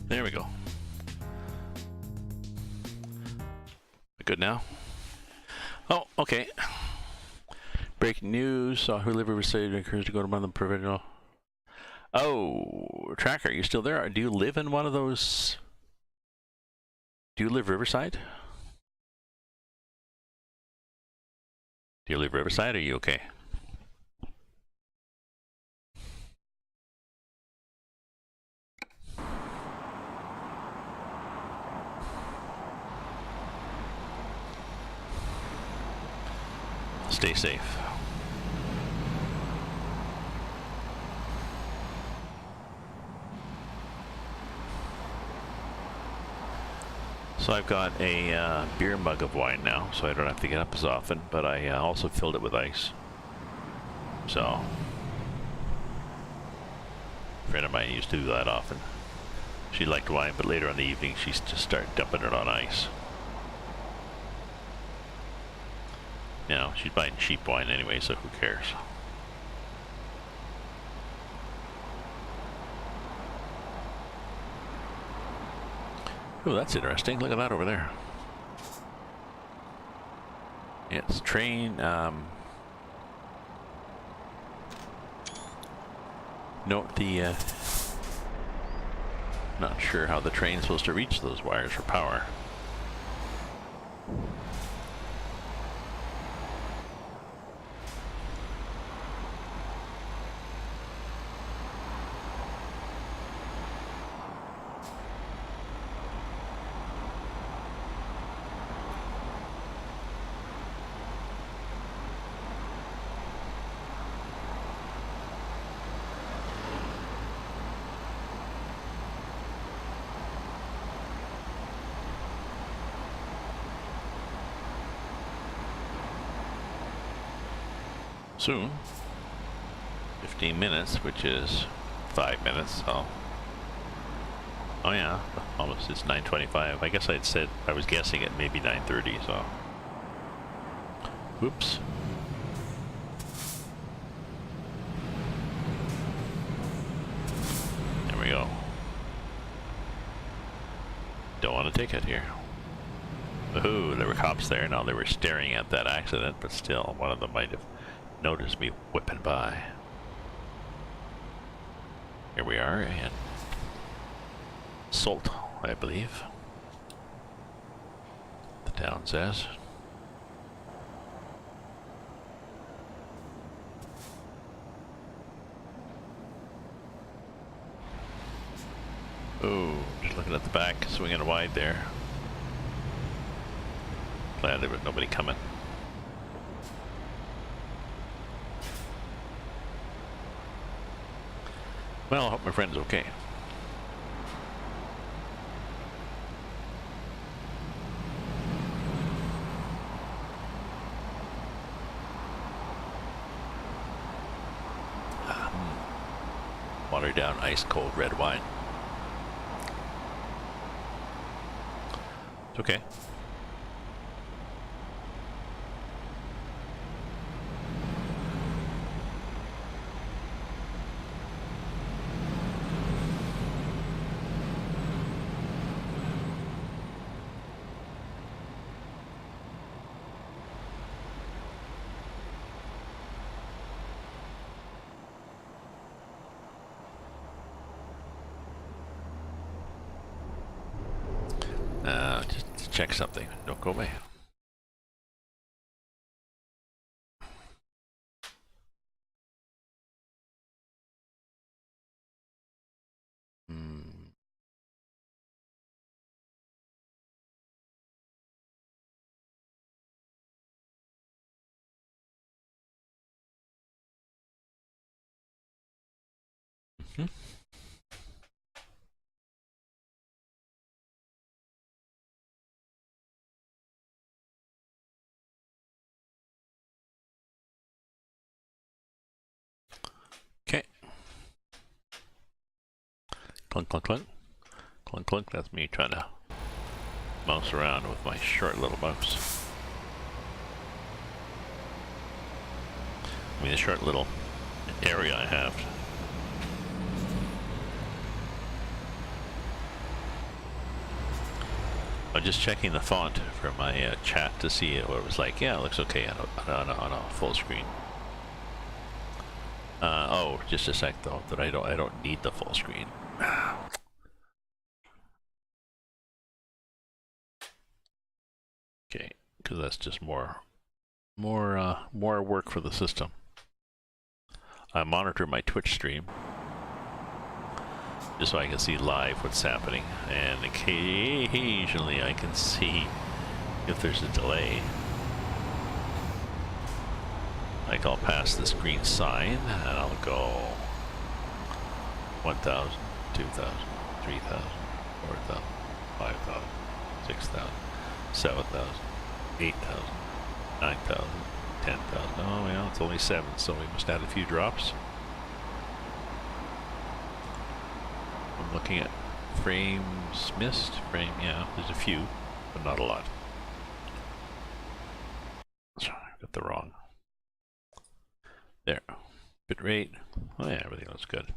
There we go. Good now? Oh, okay. Breaking news. Saw who live Riverside encouraged to go to one of the provincial. Oh, Tracker, you still there? Do you live in one of those? Do you live Riverside? Do you live Riverside? Are you okay? Stay safe. So I've got a beer mug of wine now, so I don't have to get up as often, but I also filled it with ice. So, a friend of mine used to do that often. She liked wine, but later in the evening she just started dumping it on ice. Now, she's buying cheap wine anyway, so who cares? Oh, that's interesting. Look at that over there. Yeah, it's train. Note the. Not sure how the train's supposed to reach those wires for power. soon. 15 minutes, which is 5 minutes, so. Oh yeah, almost, it's 9:25. I guess I was guessing at maybe 9:30, so. Whoops. There we go. Don't want a ticket here. Ooh, there were cops there. Now they were staring at that accident, but still, one of them might have noticed me whipping by. Here we are in Salt, I believe. The town says. Ooh, just looking at the back, swinging wide there. Glad there was nobody coming. Well, I hope my friend's okay. Watered down ice cold red wine. It's okay. Just check something. Don't go away. Okay. Clunk, clunk, clunk. Clunk, clunk. That's me trying to mouse around with my short little mouse. I mean, the short little area I have. I'm just checking the font for my chat to see what it was like. Yeah, it looks okay on a full screen. Oh, just a sec though. That I don't need the full screen. Okay, because that's just more work for the system. I monitor my Twitch stream just so I can see live what's happening, and occasionally I can see if there's a delay. Like I'll pass this green sign and I'll go 1,000, 2,000, 3,000, 4,000, 5,000, 6,000, 7,000, 8,000, 9,000, 10,000. Oh, well, it's only 7, so we must add a few drops. I'm looking at frames missed. Yeah, there's a few, but not a lot. Sorry, I got the wrong. There. Bit rate. Oh yeah, everything looks good.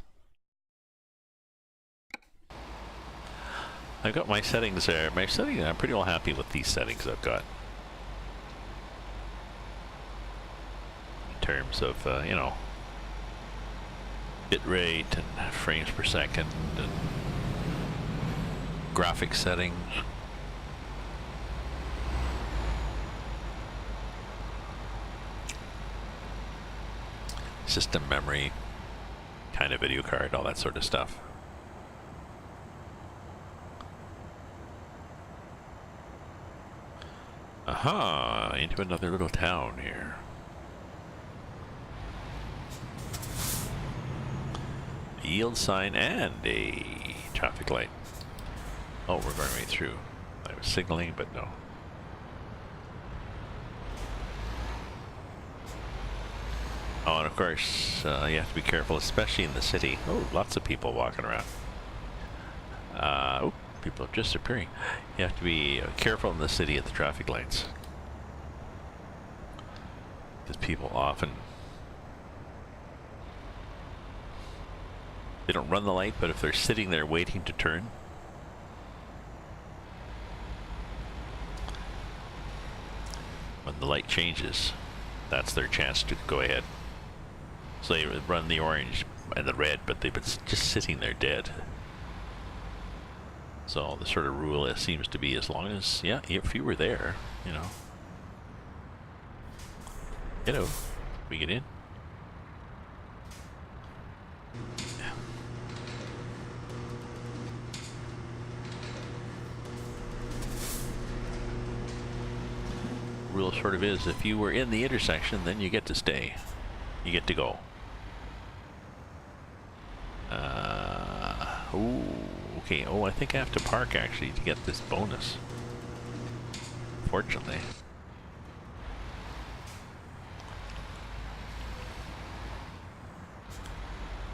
I've got my settings there. I'm pretty well happy with these settings I've got. In terms of, you know, bit rate and frames per second and graphic settings. System memory, kind of video card, all that sort of stuff. Aha, into another little town here. A yield sign and a traffic light. Oh, we're going right through. I was signaling, but no. Oh, and of course, you have to be careful, especially in the city. Oh, lots of people walking around. Oh, people are just appearing. You have to be careful in the city at the traffic lights. Because people often... They don't run the light, but if they're sitting there waiting to turn, when the light changes, that's their chance to go ahead. So they run the orange and the red, but they've been just sitting there dead. So the sort of rule seems to be, as long as, yeah, if you were there, you know. Hello, we get in? Yeah. Rule sort of is, if you were in the intersection, then you get to stay. You get to go. Ooh, okay. Oh, I think I have to park actually to get this bonus. Fortunately.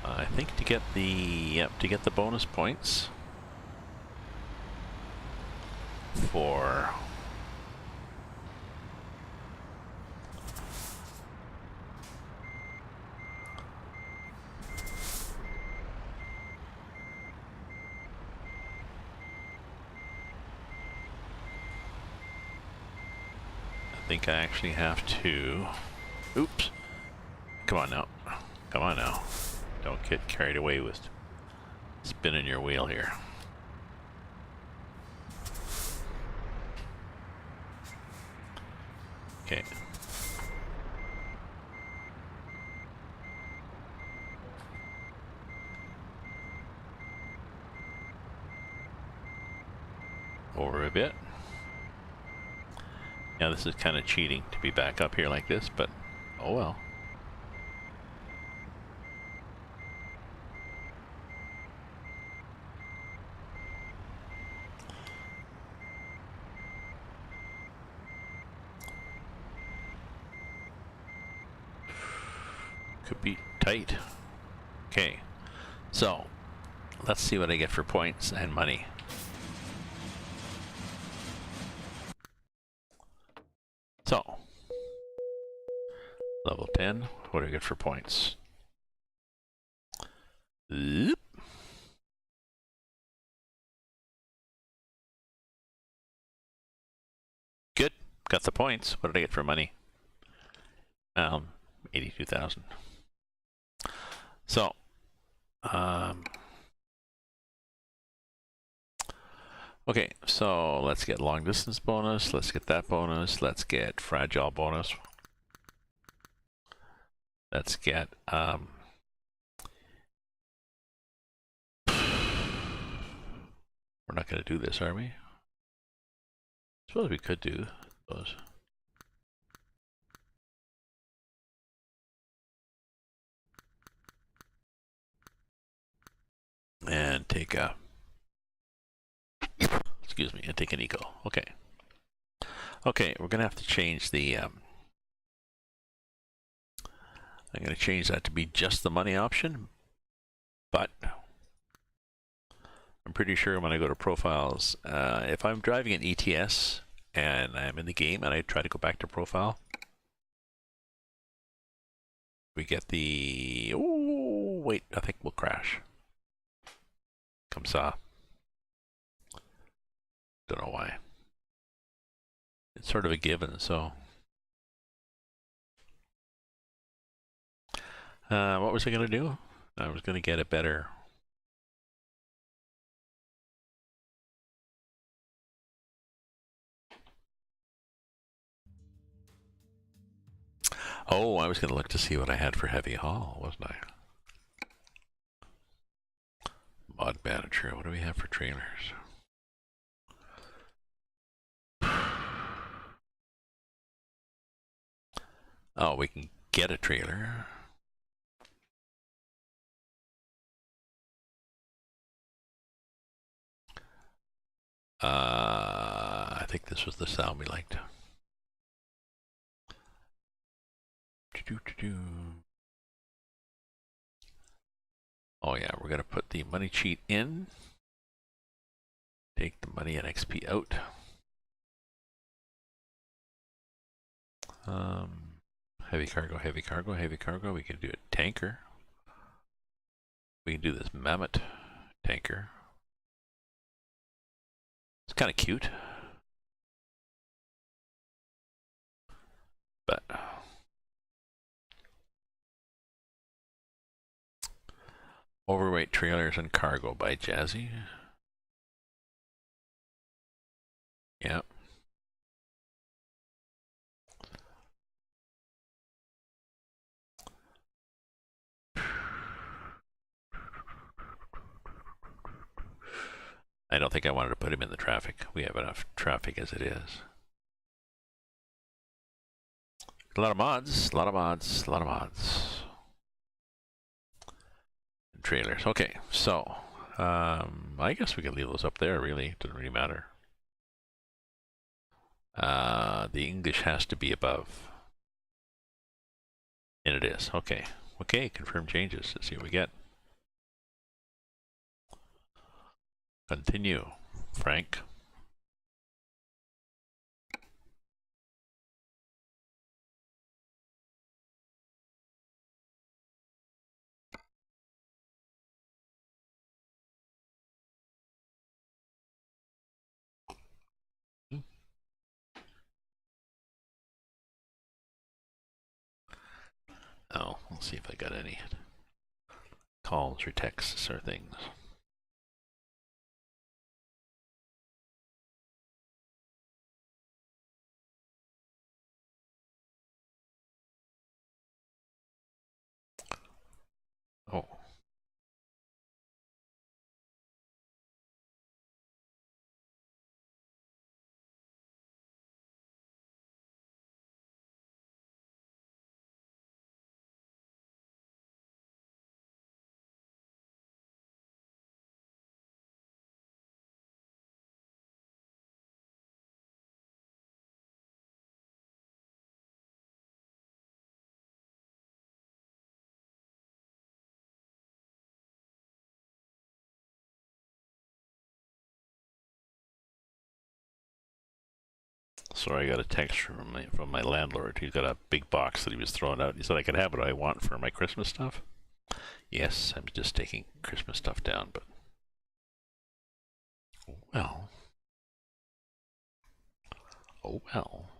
I think to get the, yep, to get the bonus points for I think I actually have to... Oops. Come on now. Come on now. Don't get carried away with spinning your wheel here. Okay. Over a bit. Now this is kind of cheating to be back up here like this, but oh well. Could be tight. Okay, so let's see what I get for points and money. So, level 10, what do I get for points? Oop. Good, got the points. What did I get for money? 82,000. So, okay, so let's get long distance bonus, let's get that bonus, let's get fragile bonus. Let's get, we're not going to do this, are we? I suppose we could do those. And take a, excuse me, and take an eco. Okay. Okay, we're going to have to change the, I'm going to change that to be just the money option, but I'm pretty sure when I go to profiles, if I'm driving an ETS and I'm in the game and I try to go back to profile, we get the, oh, wait, I think we'll crash. Comes off. Don't know why. It's sort of a given, so. What was I going to do? I was going to get a better. Oh, I was going to look to see what I had for heavy haul, wasn't I? Mod manager, what do we have for trailers? Oh, we can get a trailer. I think this was the sound we liked. Oh yeah, we're gonna put the money cheat in. Take the money and XP out. Heavy cargo, heavy cargo, heavy cargo. We can do a tanker. We can do this mammoth tanker. It's kind of cute. But overweight trailers and cargo by Jazzy. Yep. I don't think I wanted to put him in the traffic. We have enough traffic as it is. A lot of mods, a lot of mods, a lot of mods. And trailers. Okay, so I guess we could leave those up there, really. It doesn't really matter. The English has to be above. And it is. Okay. Okay, confirm changes. Let's see what we get. Continue, Frank. Oh, we'll see if I got any calls or texts or things. Oh. Sorry, I got a text from my landlord. He's got a big box that he was throwing out. He said I could have what I want for my Christmas stuff. Yes, I'm just taking Christmas stuff down, but well, oh well.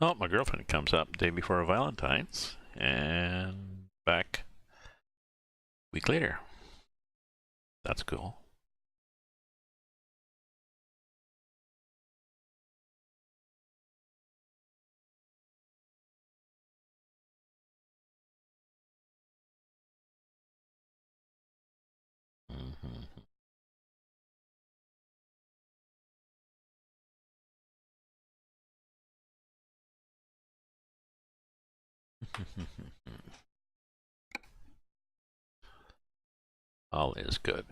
Oh, my girlfriend comes up day before Valentine's, and back a week later. That's cool. Mm-hmm. All is good.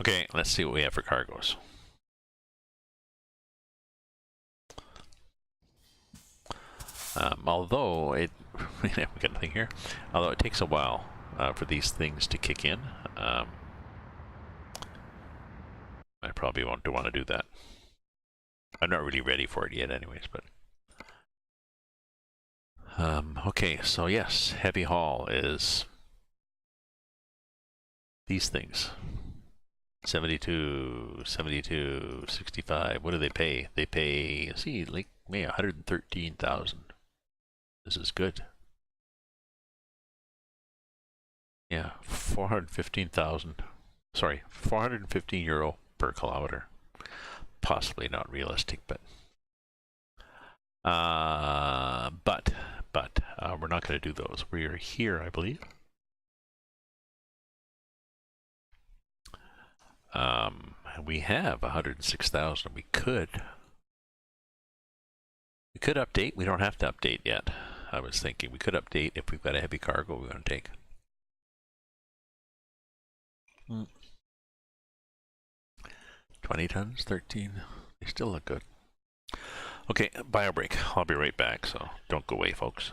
Okay, let's see what we have for cargoes. Although it, we got nothing here. Although it takes a while for these things to kick in, I probably won't want to do that. I'm not really ready for it yet, anyways. But okay, so yes, heavy haul is these things. 72, 72, 65. What do they pay? They pay, see, like, 113,000. This is good. Yeah, 415,000. Sorry, 415 euro per kilometer. Possibly not realistic, but we're not going to do those. We are here, I believe. We have 106,000. We could could update. We don't have to update yet. I was thinking we could update if we've got a heavy cargo we want to take. 20 tons, 13. They still look good. Okay, bio break. I'll be right back, so don't go away, folks.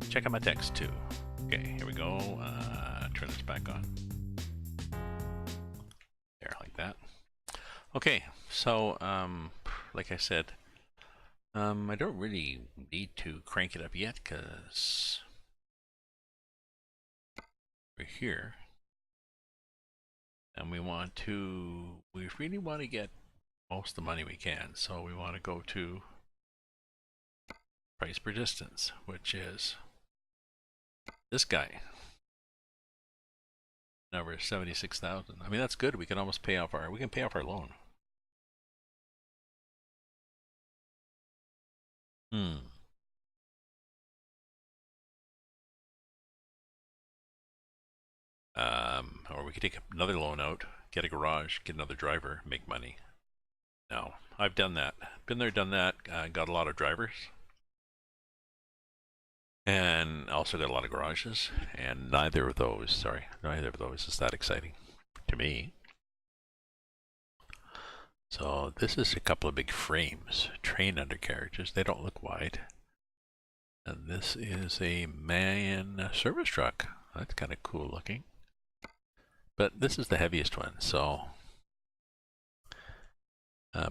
Check my text too. Okay, here we go. Turn this back on. There, like that. Okay, so like I said, I don't really need to crank it up yet because we're here, and we really want to get most of the money we can. So we want to go to price per distance, which is this guy. Now we're 76,000. I mean, that's good. We can almost pay off our loan. Or we could take another loan out, get a garage, get another driver, make money. No, I've done that. Been there, done that. Got a lot of drivers. And also got a lot of garages. And neither of those is that exciting to me. So this is a couple of big frames, train undercarriages. They don't look wide. And this is a man service truck. That's kind of cool looking. But this is the heaviest one, so.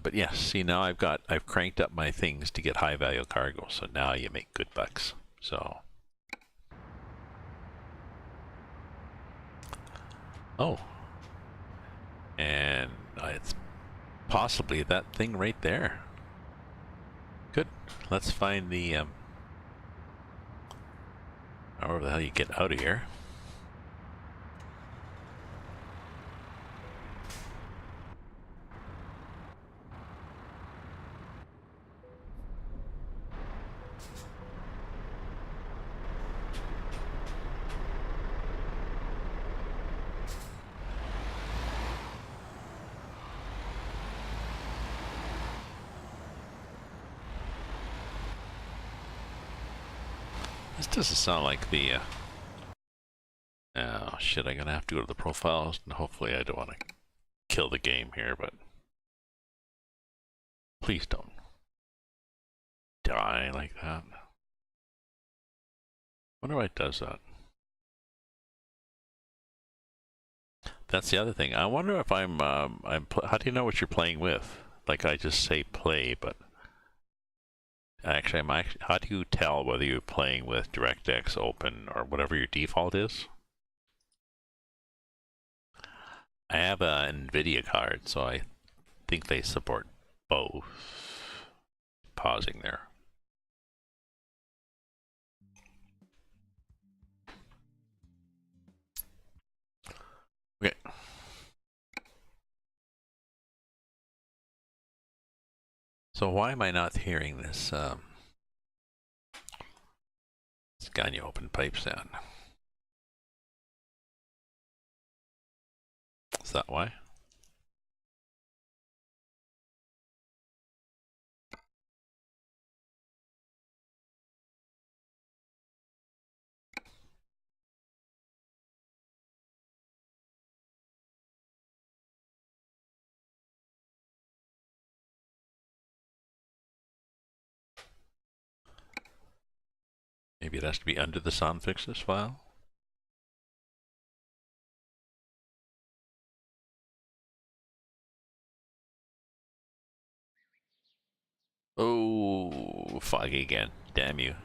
But yes, see now I've cranked up my things to get high value cargo. So now you make good bucks. So. Oh. And it's possibly that thing right there. Good. Let's find the However the hell you get out of here. This doesn't sound like the... Oh shit, I'm gonna have to go to the profiles, and hopefully I don't want to kill the game here, but... Please don't die like that. Wonder why it does that. That's the other thing. I wonder if how do you know what you're playing with? Like, I just say play, but... Actually, how do you tell whether you're playing with DirectX Open or whatever your default is? I have an NVIDIA card, so I think they support both. Pausing there. Okay. So why am I not hearing this Scania open pipe sound? Is that why? Maybe it has to be under the sound fixes file? Oh, foggy again. Damn you.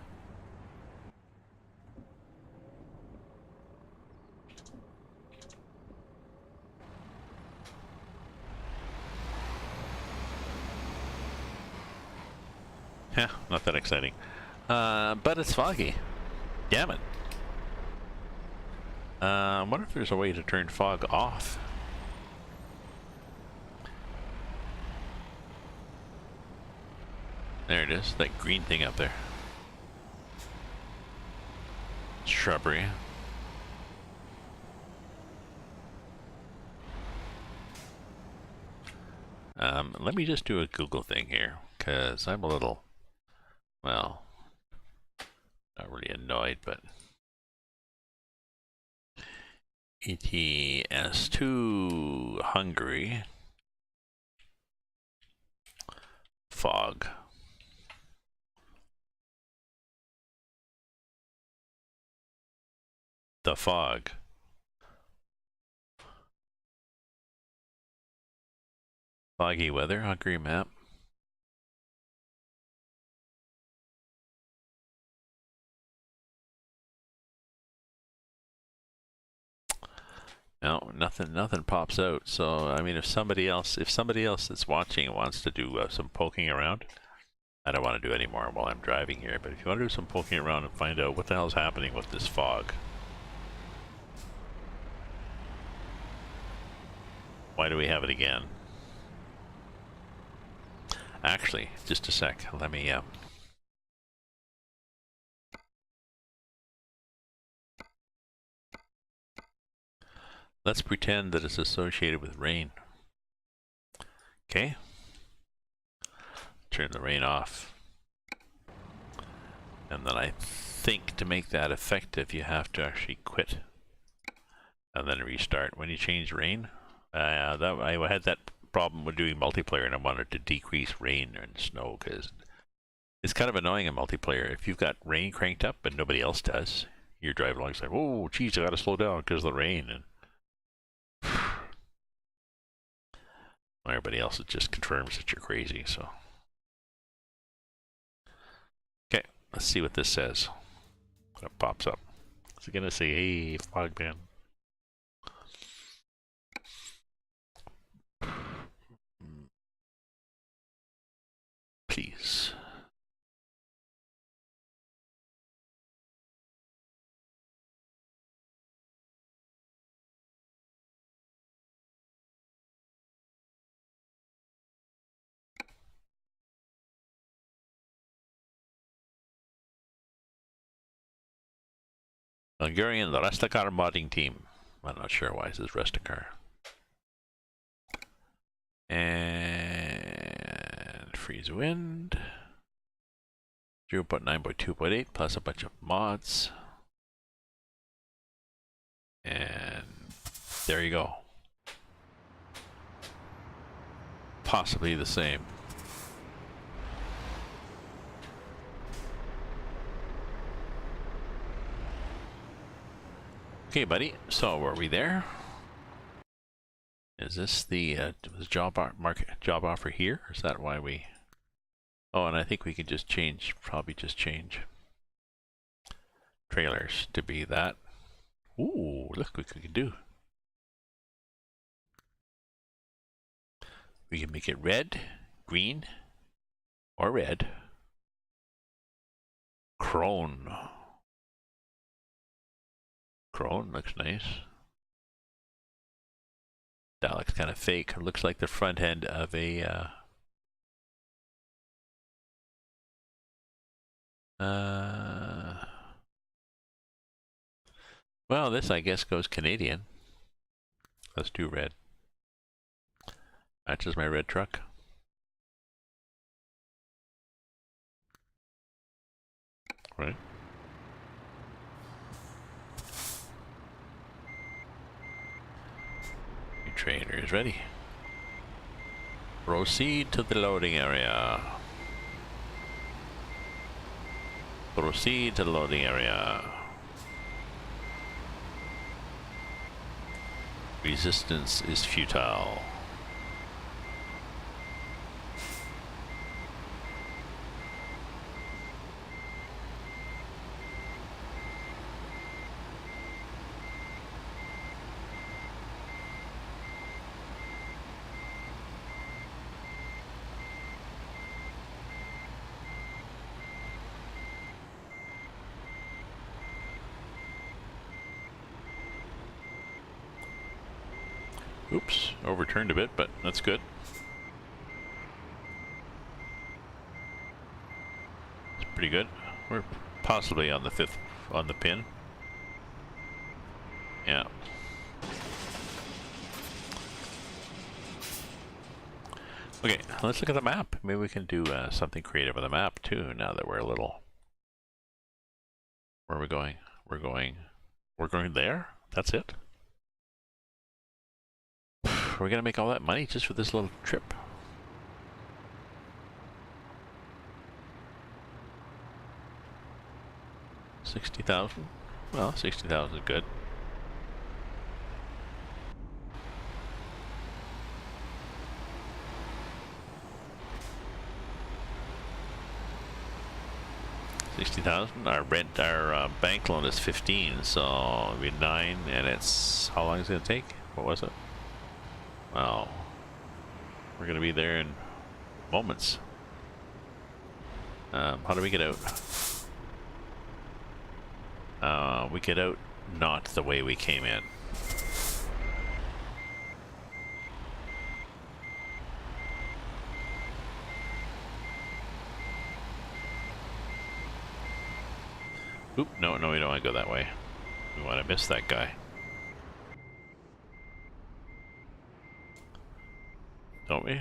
Yeah, not that exciting. But it's foggy. Damn it. I wonder if there's a way to turn fog off. There it is, that green thing up there. Shrubbery. Let me just do a Google thing here, because I'm a little, well, not really annoyed, but ETS2 Hungary fog. The fog. Foggy weather, Hungary map. No, nothing pops out. So I mean, if somebody else that's watching wants to do some poking around, I don't want to do any more while I'm driving here. But if you want to do some poking around and find out what the hell's happening with this fog, why do we have it again? Actually, just a sec. Let me let's pretend that it's associated with rain. Okay. Turn the rain off. And then I think to make that effective, you have to actually quit and then restart. When you change rain, I had that problem with doing multiplayer, and I wanted to decrease rain and snow because it's kind of annoying in multiplayer. If you've got rain cranked up and nobody else does, you're driving alongside, oh, geez, I gotta slow down because of the rain. And everybody else, it just confirms that you're crazy, so. Okay, let's see what this says. What pops up. Is it gonna say, hey, fog ban? Please. Hungarian, the Restacar modding team. I'm not sure why it says Restacar. And freeze wind. 0.9.2.8 plus a bunch of mods. And there you go. Possibly the same. Okay, buddy. So, were we there? Is this the job offer here? Or is that why we? Oh, and I think we can just change. Probably just change trailers to be that. Ooh, look what we can do. We can make it red, green, or red. Chrome. Chrome looks nice. That looks kind of fake. It looks like the front end of a well, this I guess goes Canadian. Let's do red. Matches my red truck. Right. Your trailer is ready. Proceed to the loading area. Proceed to the loading area. Resistance is futile. Oops, overturned a bit, but that's good. It's pretty good. We're possibly on the fifth, on the pin. Yeah. Okay, let's look at the map. Maybe we can do something creative with the map too, now that we're a little... Where are we going? We're going there? That's it? We're gonna make all that money just for this little trip. $60,000? Well, 60,000 is good. $60,000. Our rent, our bank loan is 15, so it'll be 9, and it's how long is it gonna take? What was it? Well, we're gonna be there in moments. How do we get out? We get out not the way we came in. Oop, no, we don't want to go that way. We want to miss that guy. Don't we?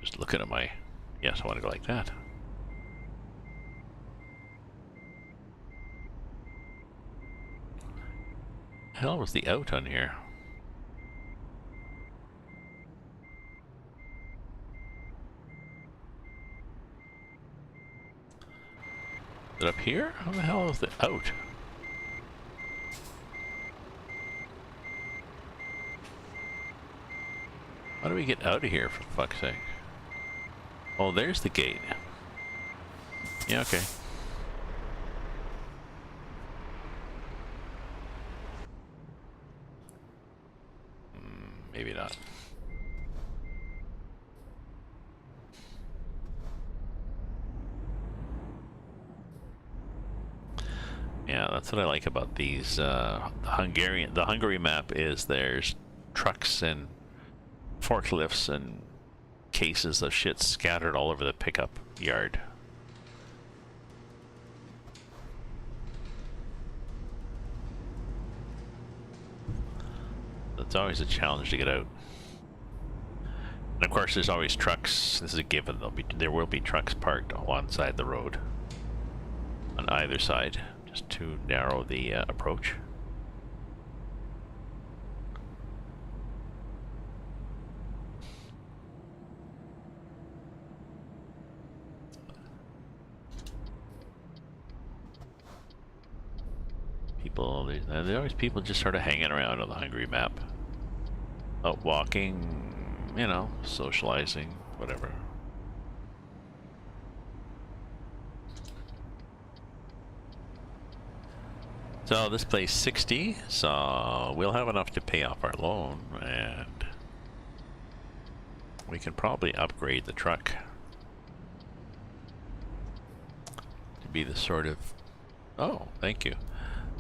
Just looking at my... Yes, I want to go like that. Hell was the out on here? Is it up here? How the hell is the out? How do we get out of here, for fuck's sake? Oh, there's the gate. Yeah, okay. Maybe not. Yeah, that's what I like about these. The Hungary map is there's trucks and forklifts and cases of shit scattered all over the pickup yard. It's always a challenge to get out. And of course, there's always trucks. This is a given. There will be trucks parked alongside the road on either side, just to narrow the approach. There's always people just sort of hanging around on the Hungary map. Out walking, you know, socializing, whatever. So this plays 60, so we'll have enough to pay off our loan, and we can probably upgrade the truck to be the sort of, oh, thank you,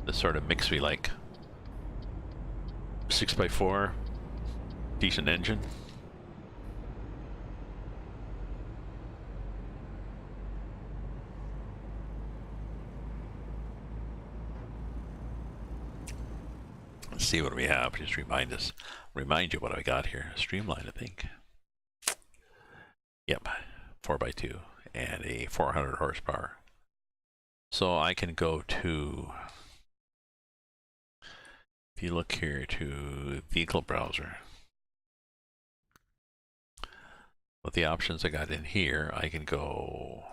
the sort of mix we like. 6x4, decent engine. Let's see what we have. Just remind you what I got here. Streamline, I think. Yep, 4x2 and a 400 horsepower. So I can go to, if you look here to vehicle browser, with the options I got in here, I can go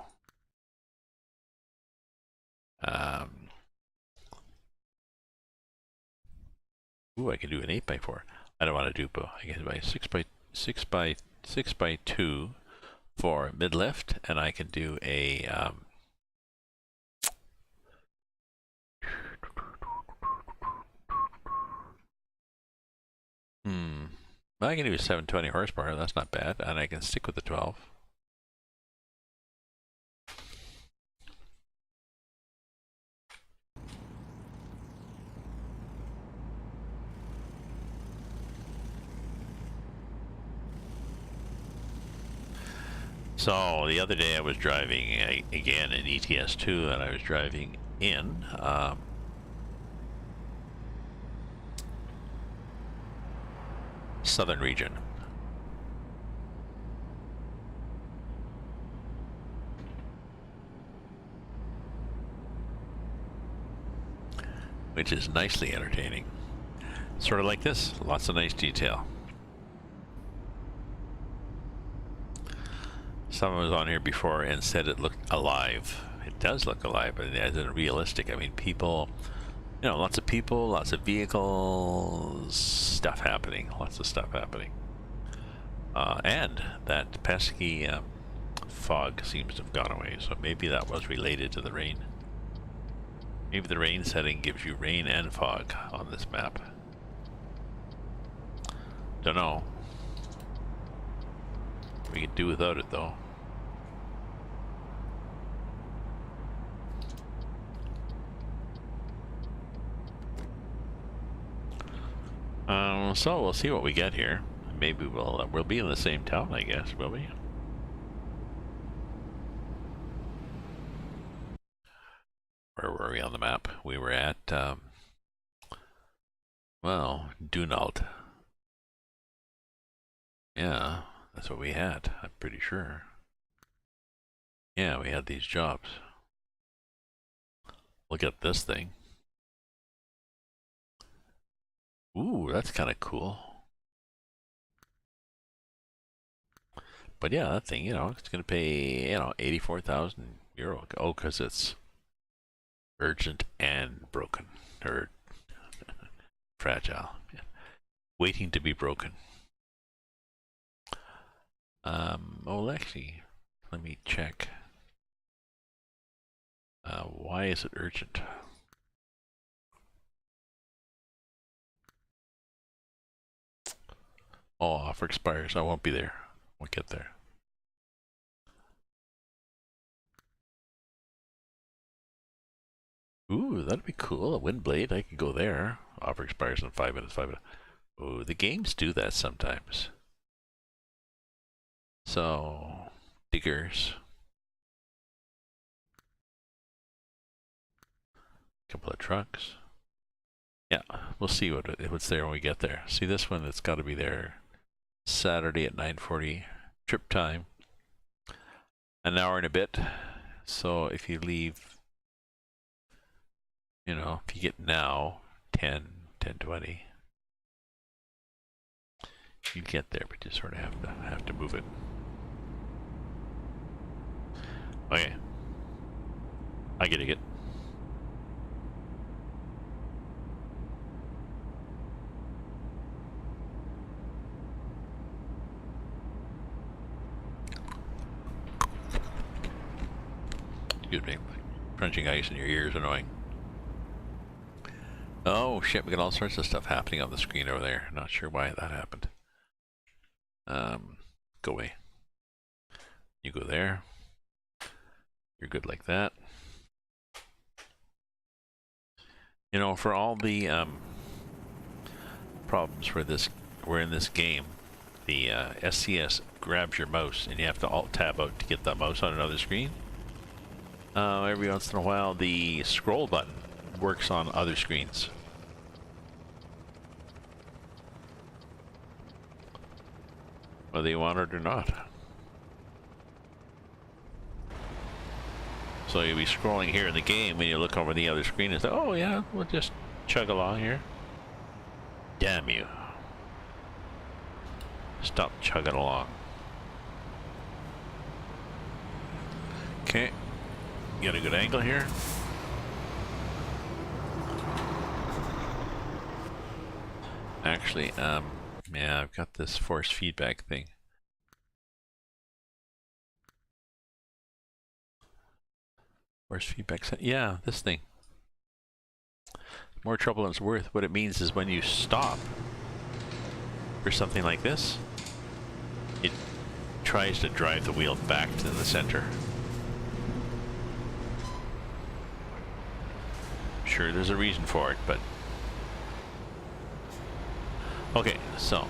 ooh, I can do an 8x4. I don't want to do both. I can do a 6x2 for mid lift, and I can do a well, I can do a 720 horsepower. That's not bad, and I can stick with the 12. So the other day I was driving again in ETS2, and I was driving in southern region. Which is nicely entertaining. Sort of like this, lots of nice detail. Someone was on here before and said it looked alive. It does look alive, but it isn't realistic. I mean, people, you know, lots of people, lots of vehicles, stuff happening, lots of stuff happening. And that pesky fog seems to have gone away, so maybe that was related to the rain. Maybe the rain setting gives you rain and fog on this map. Don't know. We could do without it though. So we'll see what we get here. Maybe we'll be in the same town, I guess, will we? Where were we on the map? We were at, well, Dunald. Yeah, that's what we had, I'm pretty sure. Yeah, we had these jobs. Look at this thing. Ooh, that's kind of cool. But yeah, that thing, you know, it's going to pay, you know, 84,000 euro. Oh, because it's urgent and broken, or fragile, yeah. Waiting to be broken. Oh, actually, let me check. Why is it urgent? Oh, offer expires. I won't be there. Won't get there. Ooh, that'd be cool. A wind blade. I could go there. Offer expires in 5 minutes. 5 minutes. Ooh, the games do that sometimes. So, diggers. Couple of trucks. Yeah, we'll see what's there when we get there. See this one that's got to be there Saturday at 9:40 trip time. An hour and a bit. So if you leave, you know, if you get now 10:20, you get there, but you sort of have to move it. Okay, I get it. Excuse me. Crunching ice in your ears, annoying. Oh shit, we got all sorts of stuff happening on the screen over there. Not sure why that happened. Go away. You go there. You're good like that. You know, for all the problems where we're in this game, the SCS grabs your mouse and you have to alt tab out to get that mouse on another screen. Every once in a while, the scroll button works on other screens. Whether you want it or not. So you'll be scrolling here in the game when you look over the other screen and say, oh yeah, we'll just chug along here. Damn you. Stop chugging along. Okay. Got a good angle here. Actually, yeah, I've got this force feedback thing. Force feedback, yeah, this thing. More trouble than it's worth. What it means is when you stop for something like this, it tries to drive the wheel back to the center. Sure, there's a reason for it, but... Okay, so...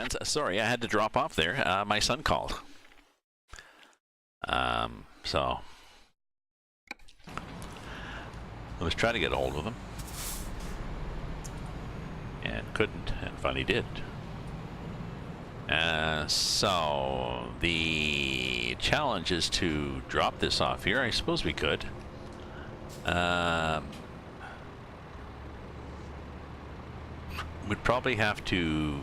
fans. Sorry, I had to drop off there. My son called. So I was trying to get a hold of him and couldn't, and finally did. So the challenge is to drop this off here. I suppose we could. We'd probably have to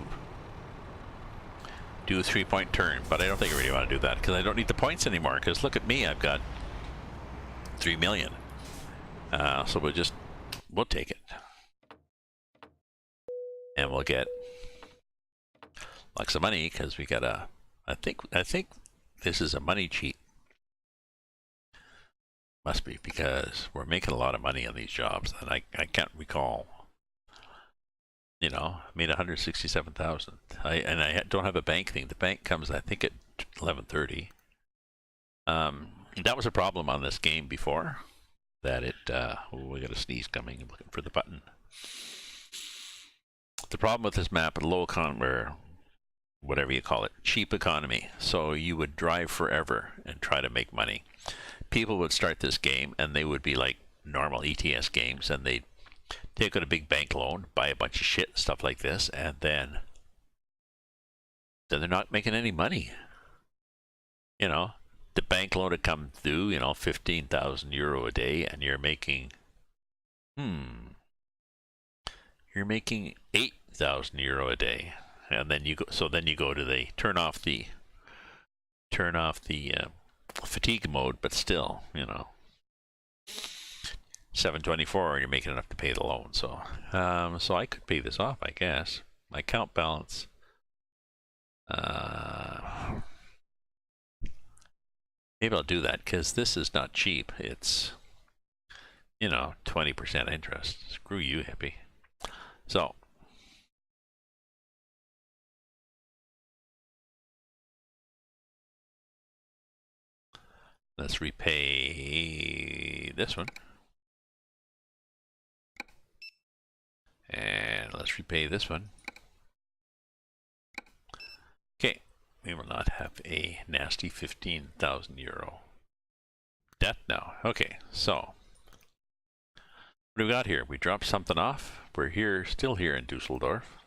do a 3-point turn, but I don't think I really want to do that because I don't need the points anymore. Because look at me, I've got 3 million. So we'll take it, and we'll get lots of money because we got a. I think this is a money cheat. Must be because we're making a lot of money on these jobs, and I can't recall. You know, made 167,000. I don't have a bank thing. The bank comes, I think, at 11:30. That was a problem on this game before. That it. We got a sneeze coming. I'm looking for the button. The problem with this map, low economy, or whatever you call it, cheap economy. So you would drive forever and try to make money. People would start this game, and they would be like normal ETS games, and they'd take out a big bank loan, buy a bunch of shit, stuff like this, and then they're not making any money. You know, the bank loan would come due, you know, 15,000 euro a day, and you're making, you're making 8,000 euro a day, and then you go. So then you go to the turn off the fatigue mode, but still, you know. 724, and you're making enough to pay the loan. So, so I could pay this off, I guess. My account balance. Maybe I'll do that because this is not cheap. It's, you know, 20% interest. Screw you, hippie. So. Let's repay this one. And let's repay this one. Okay, we will not have a nasty 15,000 euro debt now. Okay, so what do we got here? We dropped something off. We're here, still here in Dusseldorf.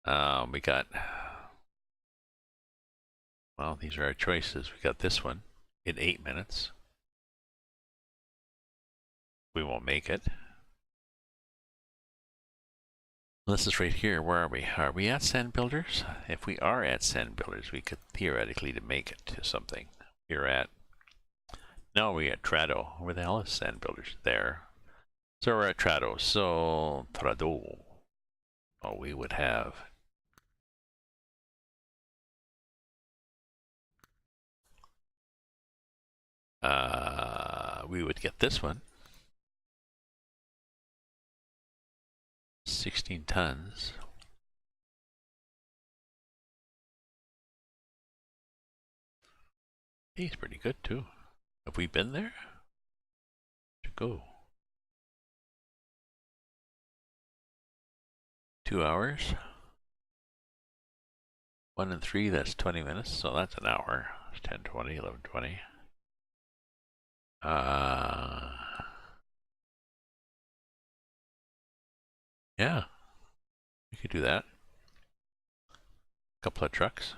We got, well, these are our choices. We got this one in 8 minutes. We won't make it. This is right here. Where are we? Are we at Sand Builders? If we are at Sand Builders, we could theoretically to make it to something. We're at, no, we're at Trado. Where the hell is Sand Builders? There. So we're at Trado. So Trado. Oh, we would have. We would get this one. 16 tons. He's pretty good too. Have we been there? To go. 2 hours. 1 and 3, that's 20 minutes, so that's an hour. 10, 20, 11, 20. Yeah, we could do that. A couple of trucks.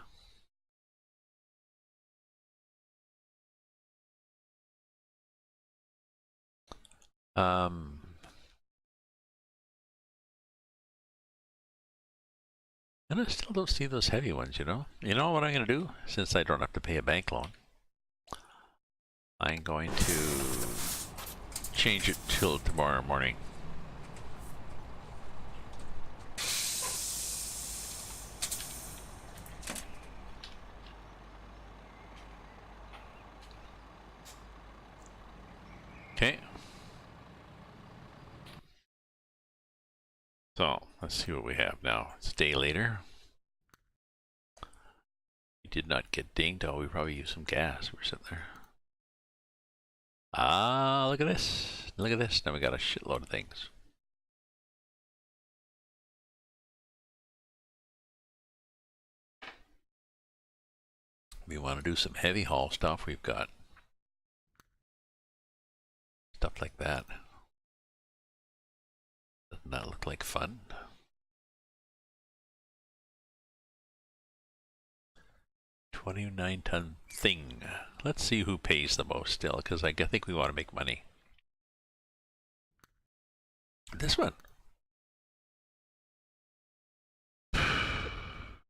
And I still don't see those heavy ones, you know? You know what I'm going to do? Since I don't have to pay a bank loan, I'm going to change it till tomorrow morning. Okay. So, let's see what we have now. It's a day later. We did not get dinged. Oh, we probably used some gas. We're sitting there. Ah, look at this. Look at this. Now we got a shitload of things. We want to do some heavy haul stuff. We've got stuff like that. Doesn't that look like fun? $29-ton thing. Let's see who pays the most still, because I think we want to make money. This one.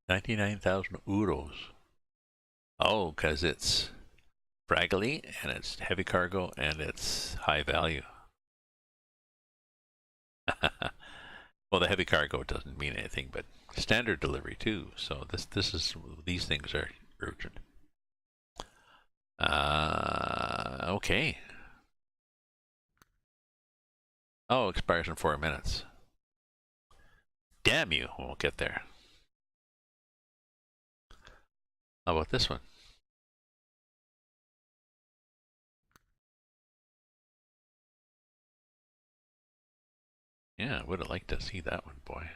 99,000 euros. Oh, because it's fraggly and it's heavy cargo and it's high value. Well, the heavy cargo doesn't mean anything, but standard delivery too. So these things are urgent. Okay. Oh, expires in 4 minutes. Damn you! We'll get there. How about this one? Yeah, I would have liked to see that one, boy.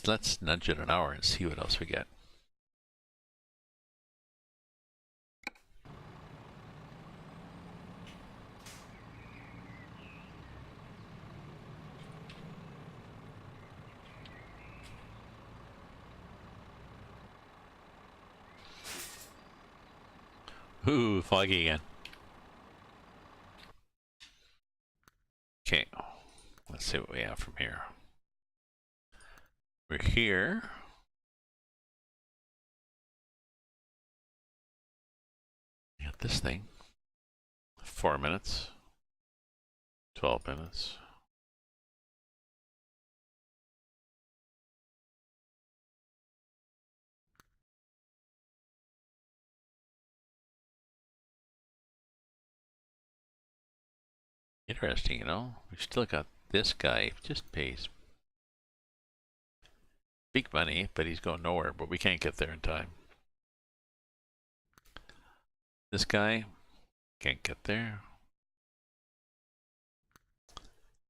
Let's nudge it an hour and see what else we get. Ooh, foggy again. Okay, let's see what we have from here. We're here. We got this thing. 4 minutes. 12 minutes. Interesting, you know? We've still got this guy, just pays big money, but he's going nowhere, but we can't get there in time. This guy can't get there.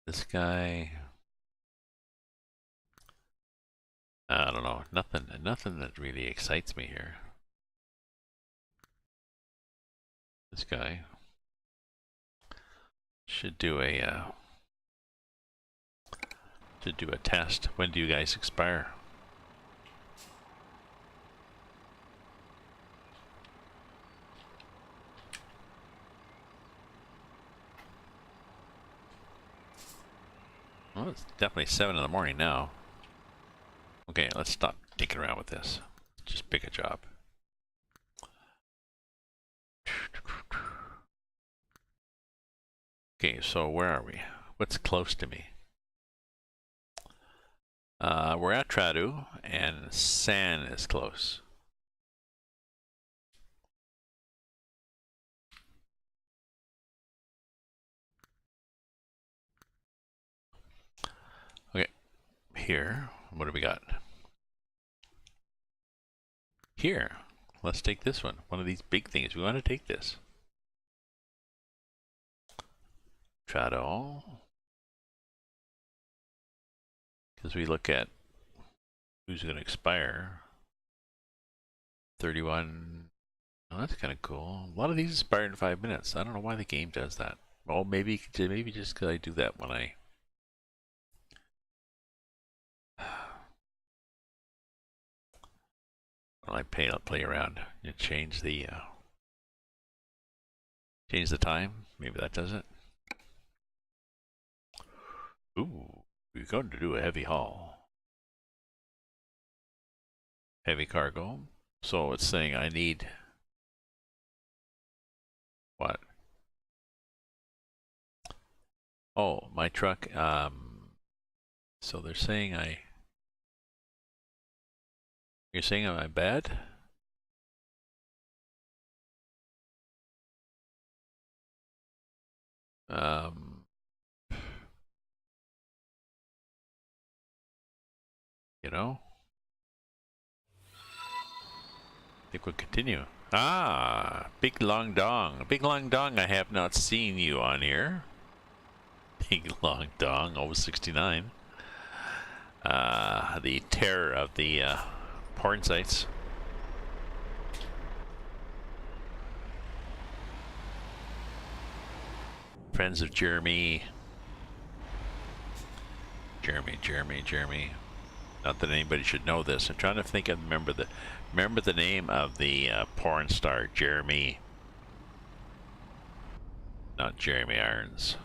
This guy, I don't know, nothing that really excites me here. This guy should do a test. When do you guys expire? Well, it's definitely 7 in the morning now. Okay, let's stop dinking around with this. Just pick a job. Okay, so where are we? What's close to me? We're at Tradu, and San is close. Okay, here, what do we got? Here, let's take this one. One of these big things. We want to take this. Tradu. Because we look at who's going to expire. 31. Oh, that's kind of cool. A lot of these expire in 5 minutes. I don't know why the game does that. Oh, maybe just because I do that when I play around. You change the time. Maybe that does it. Ooh, we're going to do a heavy haul. Heavy cargo. So it's saying I need what? Oh, my truck. So they're saying you're saying I'm bad? You know? I think we'll continue. Ah, Big Long Dong. Big Long Dong, I have not seen you on here. Big Long Dong, over 69. The terror of the porn sites. Friends of Jeremy. Jeremy. Not that anybody should know this. I'm trying to think and remember the name of the porn star, Jeremy. Not Jeremy Irons.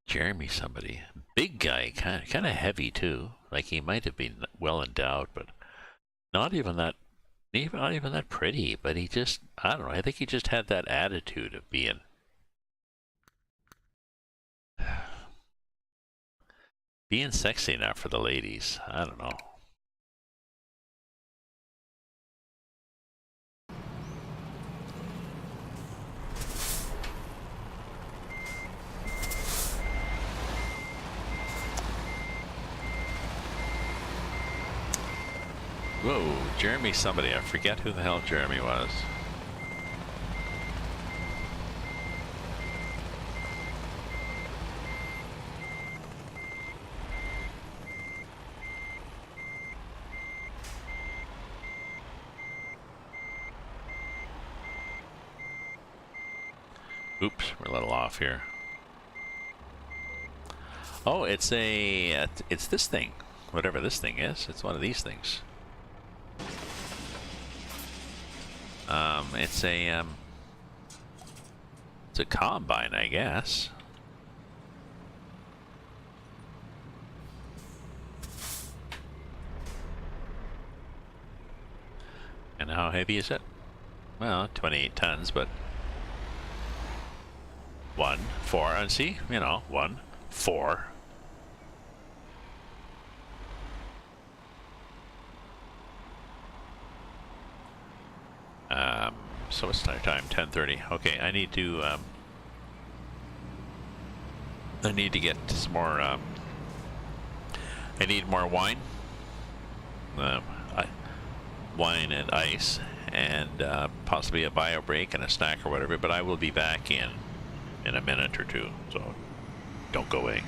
Jeremy somebody. Big guy, kind of heavy too. Like he might have been well endowed, but not even that pretty. But he just, I don't know, I think he just had that attitude of being sexy enough for the ladies. I don't know. Whoa, Jeremy somebody. I forget who the hell Jeremy was. Oops, we're a little off here. Oh, it's this thing. Whatever this thing is, it's one of these things. It's a combine, I guess. And how heavy is it? Well, 28 tons, but 1, 4, and see, 1, 4. So it's time, 10:30. Okay, I need to get some more, I need more wine. Wine and ice, and possibly a bio break and a snack or whatever, but I will be back in a minute or two, so don't go away.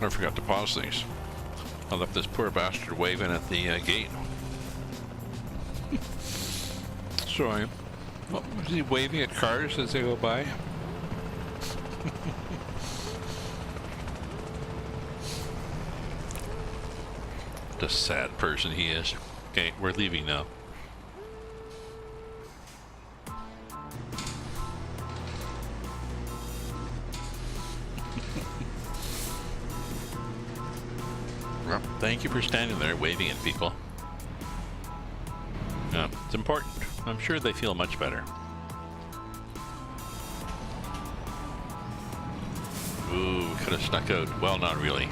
I forgot to pause these. I left this poor bastard waving at the gate. So I... Oh, is he waving at cars as they go by? What a sad person he is. Okay, we're leaving now. Well, thank you for standing there waving at people. Yeah, it's important. I'm sure they feel much better. Ooh, could have snuck out. Well, not really.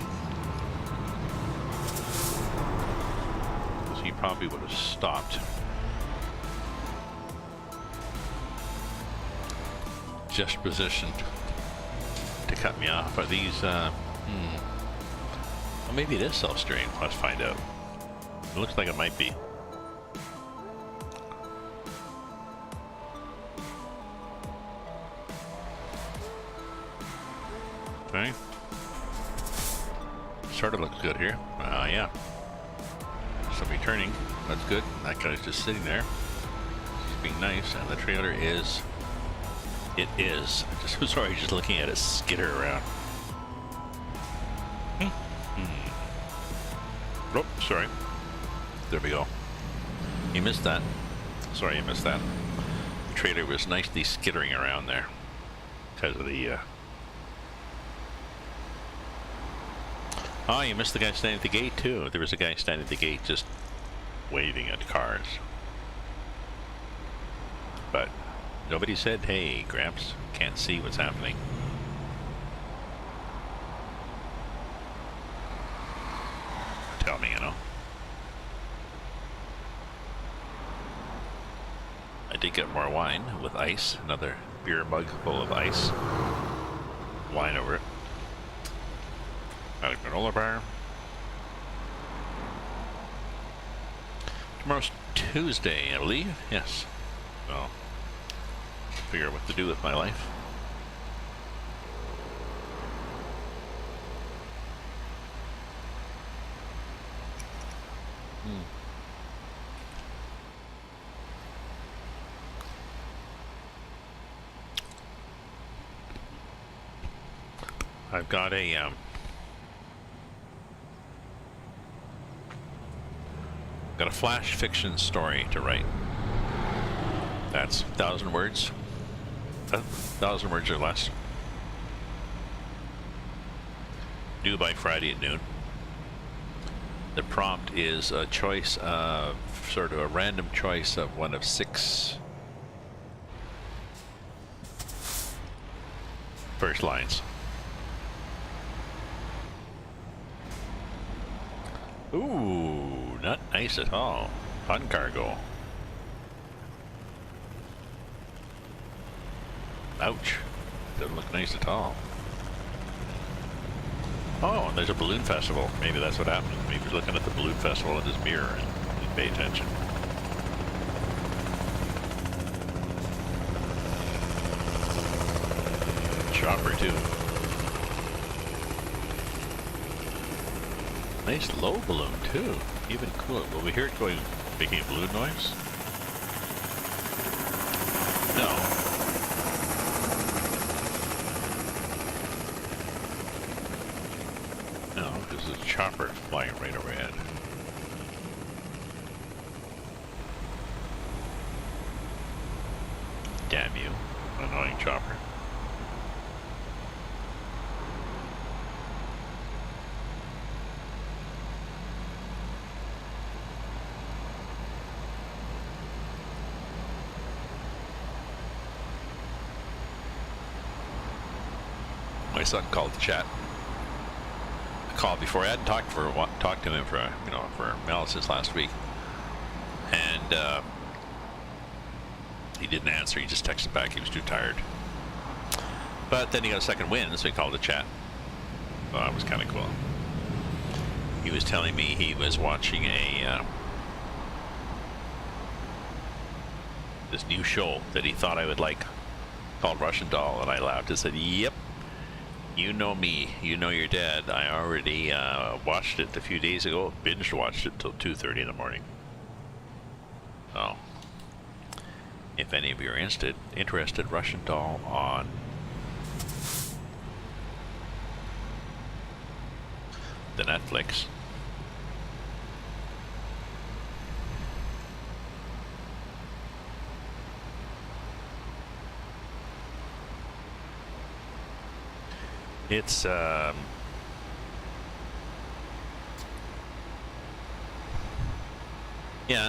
Because he probably would have stopped. Just positioned to cut me off. Are these, well, maybe it is self-steering. Let's find out. It looks like it might be. Okay. Sort of looks good here. Yeah. Somebody turning. That's good. That guy's just sitting there. He's being nice. And the trailer is... It is. Just sorry, just looking at it skitter around. Oh, sorry. There we go. You missed that. Sorry, you missed that. The trailer was nicely skittering around there because of the... Oh, you missed the guy standing at the gate too. There was a guy standing at the gate just waving at cars. But nobody said, hey, Gramps, can't see what's happening. Tell me, you know. I did get more wine with ice. Another beer mug full of ice. Wine over it. Got a granola bar. Tomorrow's Tuesday, I believe. Yes. Well, figure out what to do with my life. I've got a got a flash fiction story to write. That's 1,000 words. 1,000 words or less. Due by Friday at noon. The prompt is a choice of, sort of a random choice of one of 6 first lines. Ooh, not nice at all. Fun cargo. Ouch. Doesn't look nice at all. Oh, and there's a balloon festival. Maybe that's what happened. Maybe he's looking at the balloon festival in his mirror and didn't pay attention. Chopper, too. Nice low balloon, too. Even cool. Will we hear it going, making a balloon noise? No. No, because there's a chopper flying right overhead. Damn you, annoying chopper. My son called to chat. I called before. I hadn't talked to him for for analysis last week, and he didn't answer. He just texted back. He was too tired. But then he got a second win, so he called to chat. Well, that was kind of cool. He was telling me he was watching this new show that he thought I would like, called Russian Doll, and I laughed and said, "Yep." You know me. You know your dad. I already watched it a few days ago. Binge watched it till 2:30 in the morning. So, if any of you are interested, Russian Doll on the Netflix. It's yeah,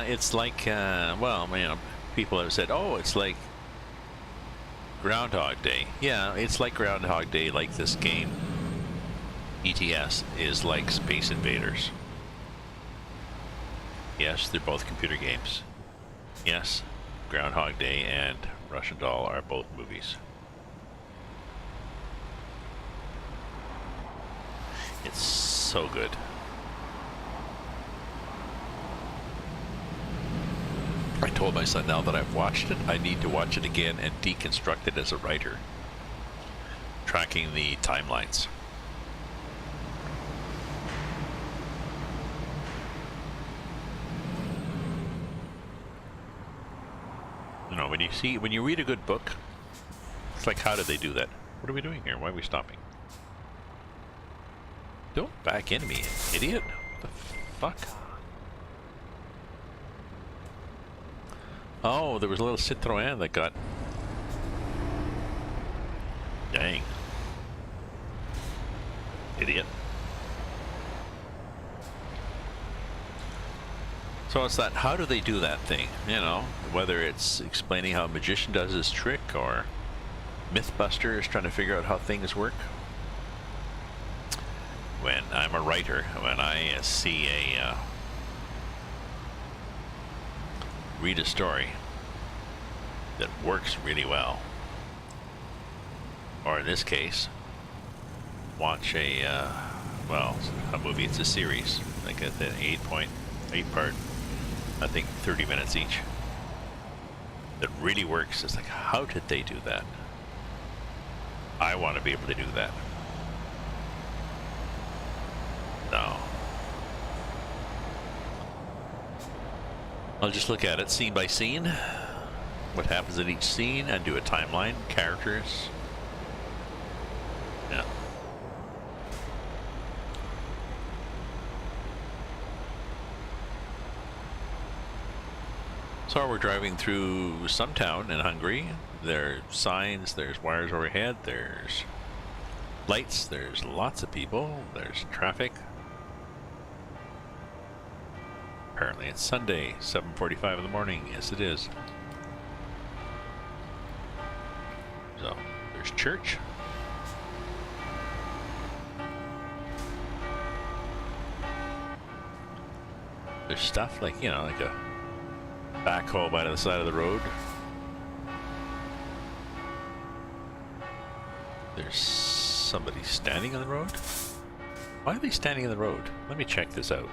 it's like well, you know, people have said, oh, it's like Groundhog Day. Yeah, it's like Groundhog Day, like this game. ETS is like Space Invaders. Yes, they're both computer games. Yes, Groundhog Day and Russian Doll are both movies. It's so good. I told my son now that I've watched it, I need to watch it again and deconstruct it as a writer, tracking the timelines. You know, when you read a good book, it's like, how did they do that? What are we doing here? Why are we stopping? Don't back into me, idiot. What the fuck? Oh, there was a little Citroën that got... Dang. Idiot. So it's that, how do they do that thing? You know, whether it's explaining how a magician does his trick, or Mythbuster is trying to figure out how things work. When I'm a writer, when I see a read a story that works really well, or in this case, watch a well, a movie. It's a series, like an 8 part, I think 30 minutes each, that really works. It's like, how did they do that? I want to be able to do that. No. I'll just look at it scene by scene, what happens in each scene, and do a timeline, characters. Yeah. So we're driving through some town in Hungary. There's signs, there's wires overhead, there's lights, there's lots of people, there's traffic. Apparently it's Sunday, 7:45 in the morning. Yes, it is. So, there's church. There's stuff like, you know, like a backhoe by the side of the road. There's somebody standing on the road. Why are they standing on the road? Let me check this out.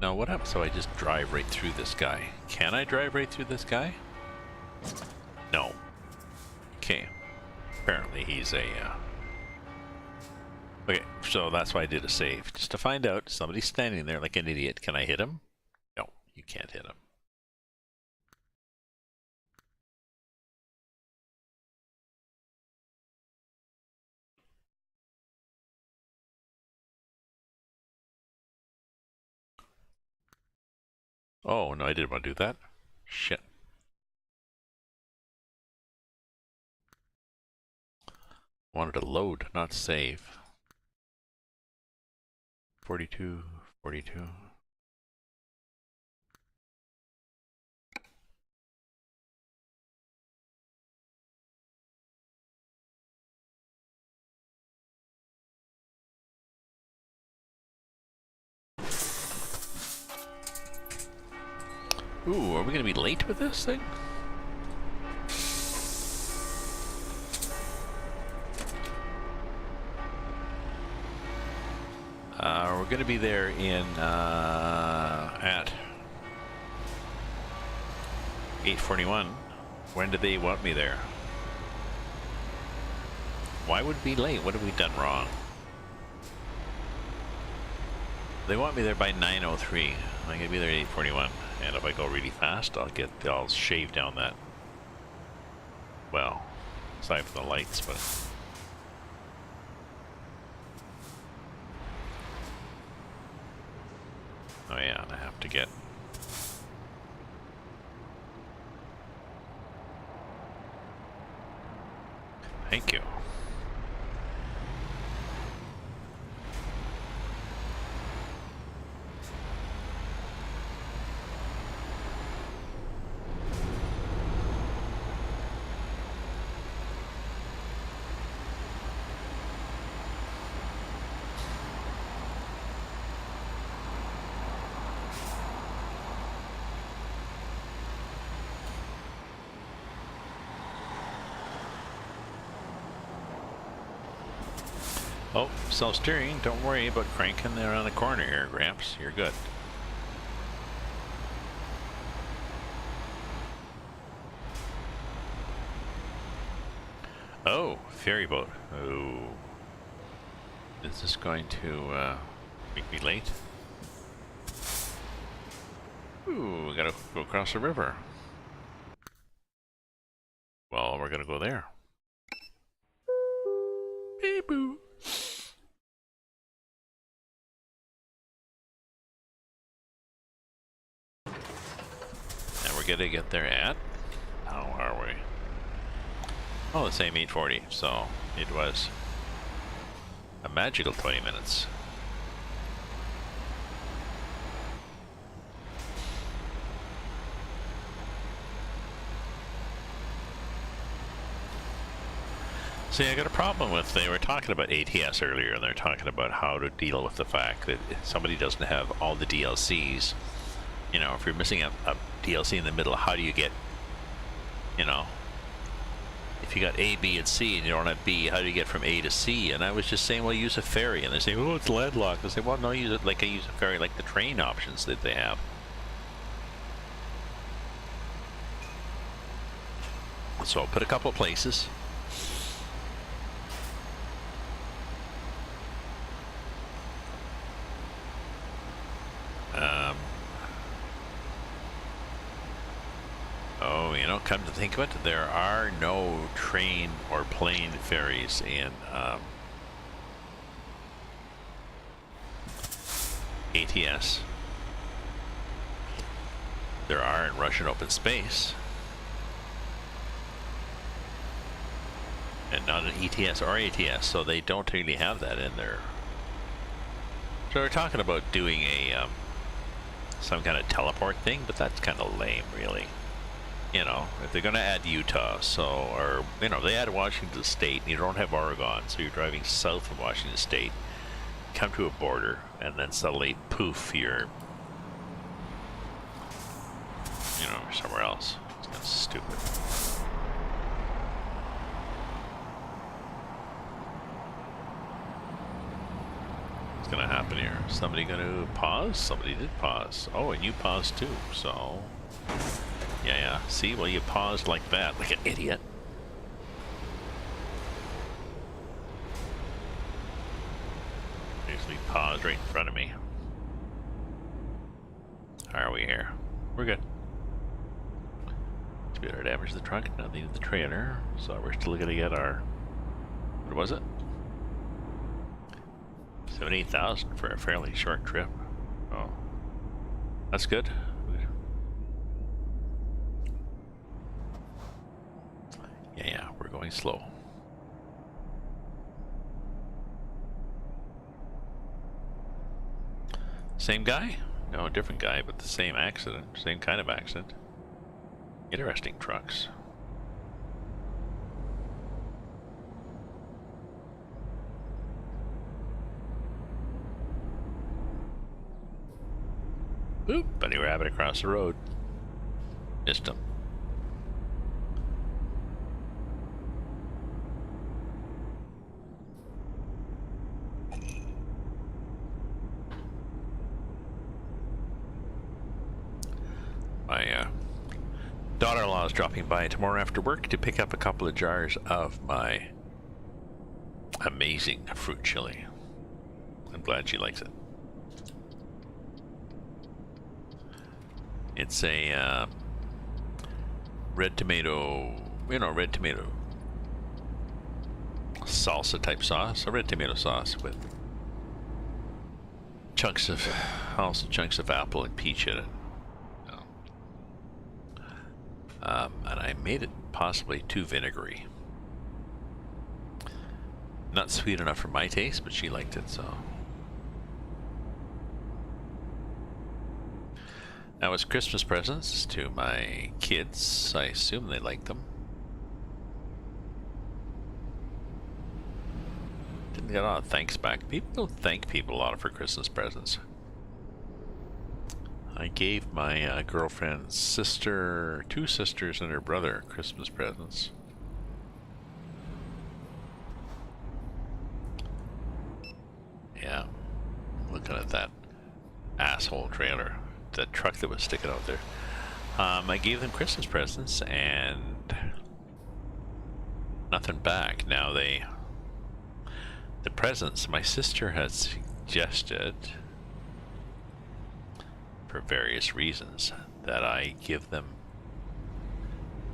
Now what happens so I just drive right through this guy? Can I drive right through this guy? No. Okay. Apparently he's a... Okay, so that's why I did a save. Just to find out, somebody's standing there like an idiot. Can I hit him? No, you can't hit him. Oh, no, I didn't want to do that. Shit. Wanted to load, not save. 42, 42. Ooh, are we gonna be late with this thing? We're gonna be there in at 8:41. When do they want me there? Why would we be late? What have we done wrong? They want me there by 9:03. I'm gonna be there at 8:41. And if I go really fast, I'll shave down that. Well, aside from the lights, but. Oh yeah, and I have to get. Thank you. Oh, self-steering. Don't worry about cranking there on the corner here, Gramps. You're good. Oh, ferry boat. Oh. Is this going to make me late? Ooh, we gotta go across the river. Well, we're gonna go there. Beep boo. And we're gonna get there at, how are we? Oh, the same 8:40, so it was a magical 20 minutes. See, I got a problem with, they were talking about ATS earlier, and they're talking about how to deal with the fact that if somebody doesn't have all the DLCs. You know, if you're missing a DLC in the middle, how do you get, you know, if you got A, B, and C, and you don't have B, how do you get from A to C? And I was just saying, well, use a ferry. And they say, oh, it's landlocked. I say, well, no, use it like I use a ferry, like the train options that they have. So I'll put a couple of places. Oh, you know, come to think of it, there are no train or plane ferries in ATS. There are in Russian open space. And not in ETS or ATS, so they don't really have that in there. So we're talking about doing a some kind of teleport thing, but that's kind of lame, really. You know, if they're going to add Utah, so, or, you know, they add Washington State, and you don't have Oregon, so you're driving south of Washington State, come to a border, and then suddenly, poof, you're, you know, somewhere else. It's kind of stupid. What's going to happen here? Somebody going to pause? Somebody did pause. Oh, and you paused too, so... Yeah. See, well, you paused like that, like an idiot. Usually pause right in front of me. How are we here? We're good. It's better to damage the trunk, nothing to the trailer. So we're still gonna get our... What was it? 78,000 for a fairly short trip. Oh. That's good. Yeah, we're going slow. Same guy? No, different guy, but the same accident. Same kind of accident. Interesting trucks. Oop, bunny rabbit across the road. Missed him. My daughter-in-law is dropping by tomorrow after work to pick up a couple of jars of my amazing fruit chili. I'm glad she likes it. It's a red tomato, red tomato salsa type sauce, a red tomato sauce with chunks of apple and peach in it. And I made it possibly too vinegary. Not sweet enough for my taste, but she liked it, so. That was Christmas presents to my kids. I assume they like them. Didn't get a lot of thanks back. People don't thank people a lot for Christmas presents. I gave my girlfriend's sister, 2 sisters and her brother Christmas presents. Yeah, looking at that asshole trailer, that truck that was sticking out there. I gave them Christmas presents and nothing back. Now the presents my sister had suggested, for various reasons, that I give them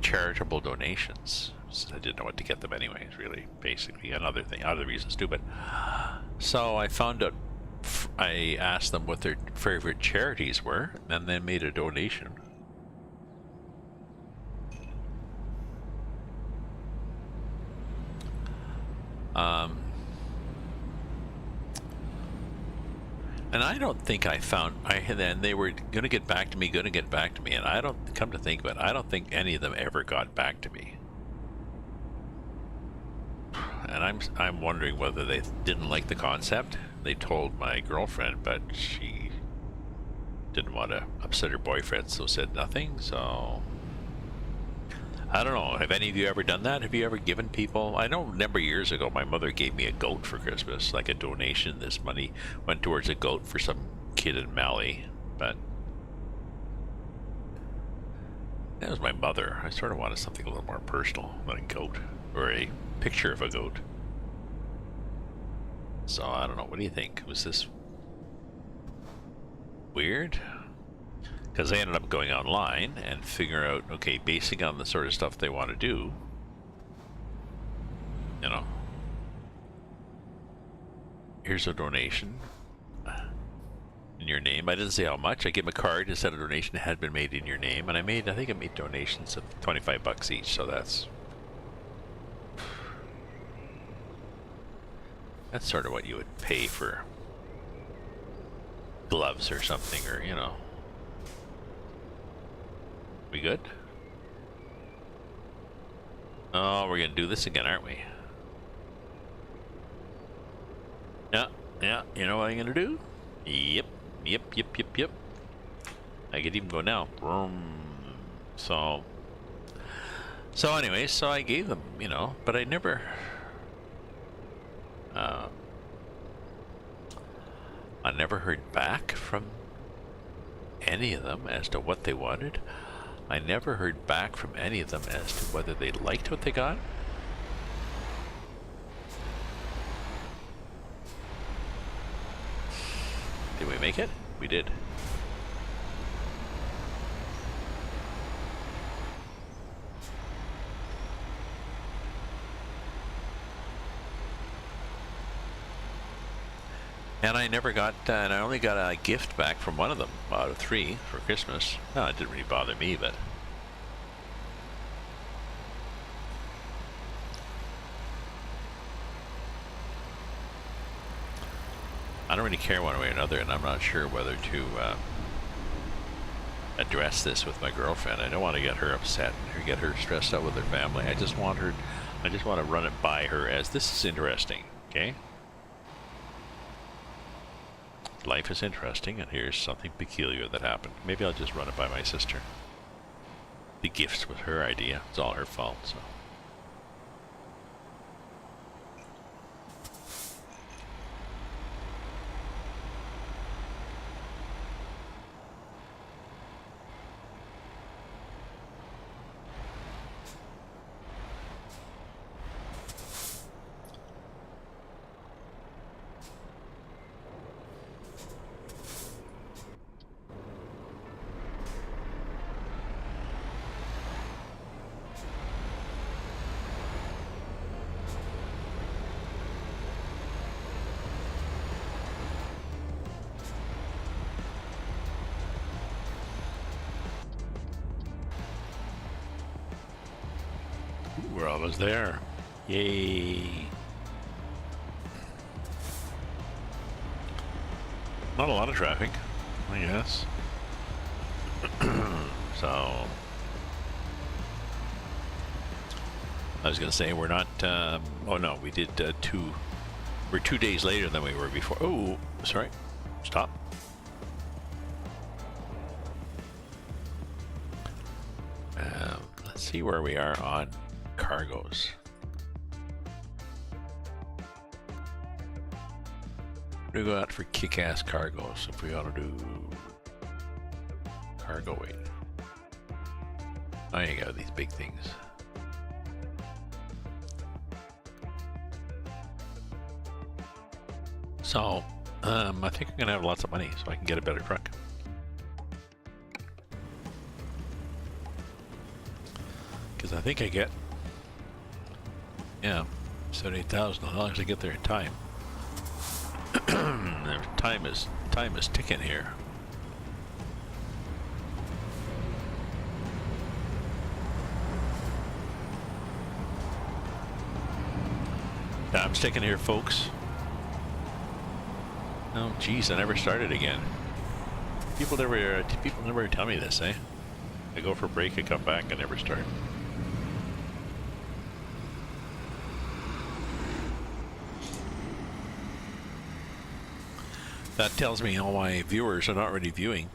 charitable donations. So I didn't know what to get them anyways, really, basically, and other reasons too. But so I found out, I asked them what their favorite charities were, and then made a donation. And I don't think I found, then they were gonna get back to me, and I don't, come to think of it, I don't think any of them ever got back to me. And I'm wondering whether they didn't like the concept. They told my girlfriend, but she didn't want to upset her boyfriend, so said nothing. So I don't know. Have any of you ever done that? Have you ever given people? I know a number of years ago, my mother gave me a goat for Christmas, like a donation. This money went towards a goat for some kid in Mali, but that was my mother. I sort of wanted something a little more personal than a goat, or a picture of a goat. So I don't know. What do you think? Was this weird? Because they ended up going online and figure out, okay, basing on the sort of stuff they want to do, here's a donation in your name. I didn't say how much. I gave them a card that said a donation had been made in your name, and I think I made donations of $25 each, so that's sort of what you would pay for gloves or something, or We good? Oh, we're gonna do this again, aren't we? Yeah, you know what I'm gonna do? Yep. I could even go now. So anyway, so I gave them, but I never, I never heard back from any of them as to what they wanted. I never heard back from any of them as to whether they liked what they got. Did we make it? We did. And I never got, and I only got a gift back from one of them out of 3 for Christmas. No, it didn't really bother me, but I don't really care one way or another, and I'm not sure whether to address this with my girlfriend. I don't want to get her upset or get her stressed out with her family. I just want to run it by her as this is interesting, okay? Life is interesting, and here's something peculiar that happened. Maybe I'll just run it by my sister. The gifts was her idea. It's all her fault, so. we're almost there. Yay. Not a lot of traffic, I guess. So, I was gonna say we're not. Oh no, we did two. We're 2 days later than we were before. Oh, sorry. Stop. Let's see where we are on cargoes. What do we go out for kick-ass cargoes if we ought to do cargo weight? Oh, you got these big things. So, I think I'm gonna have lots of money so I can get a better truck. Because I think I get, yeah, $78,000 to get there in time. time is ticking here. Time's ticking here, folks. Oh, geez, I never started again. People never tell me this, eh? I go for a break, I come back, I never start. That tells me all my viewers are not really viewing.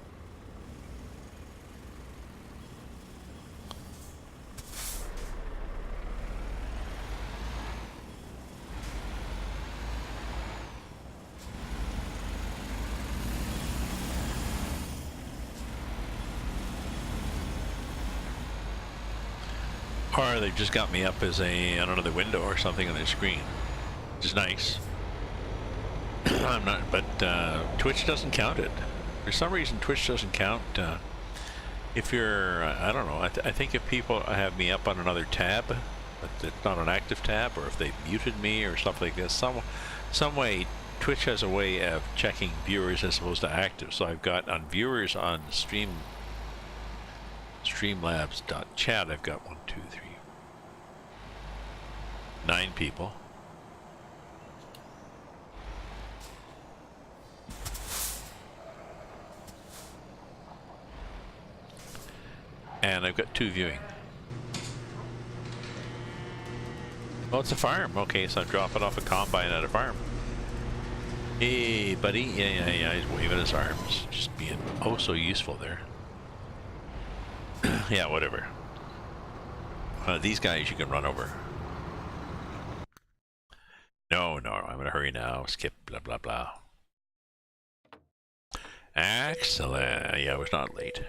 Or they've just got me up as a, I don't know, the window or something on their screen, which is nice. I'm not, but Twitch doesn't count it. For some reason, Twitch doesn't count. If you're, I don't know, I think if people have me up on another tab, but it's not an active tab, or if they muted me or stuff like this, some way, Twitch has a way of checking viewers as opposed to active. So I've got on viewers on Streamlabs.chat, I've got 1, 2, 3, 9 people. And I've got 2 viewing. Oh, it's a farm. Okay, so I'm dropping off a combine at a farm. Hey, buddy. Yeah. He's waving his arms. Just being oh so useful there. Yeah, whatever. These guys you can run over. No, I'm in a hurry now. Skip, blah, blah, blah. Excellent. Yeah, I was not late.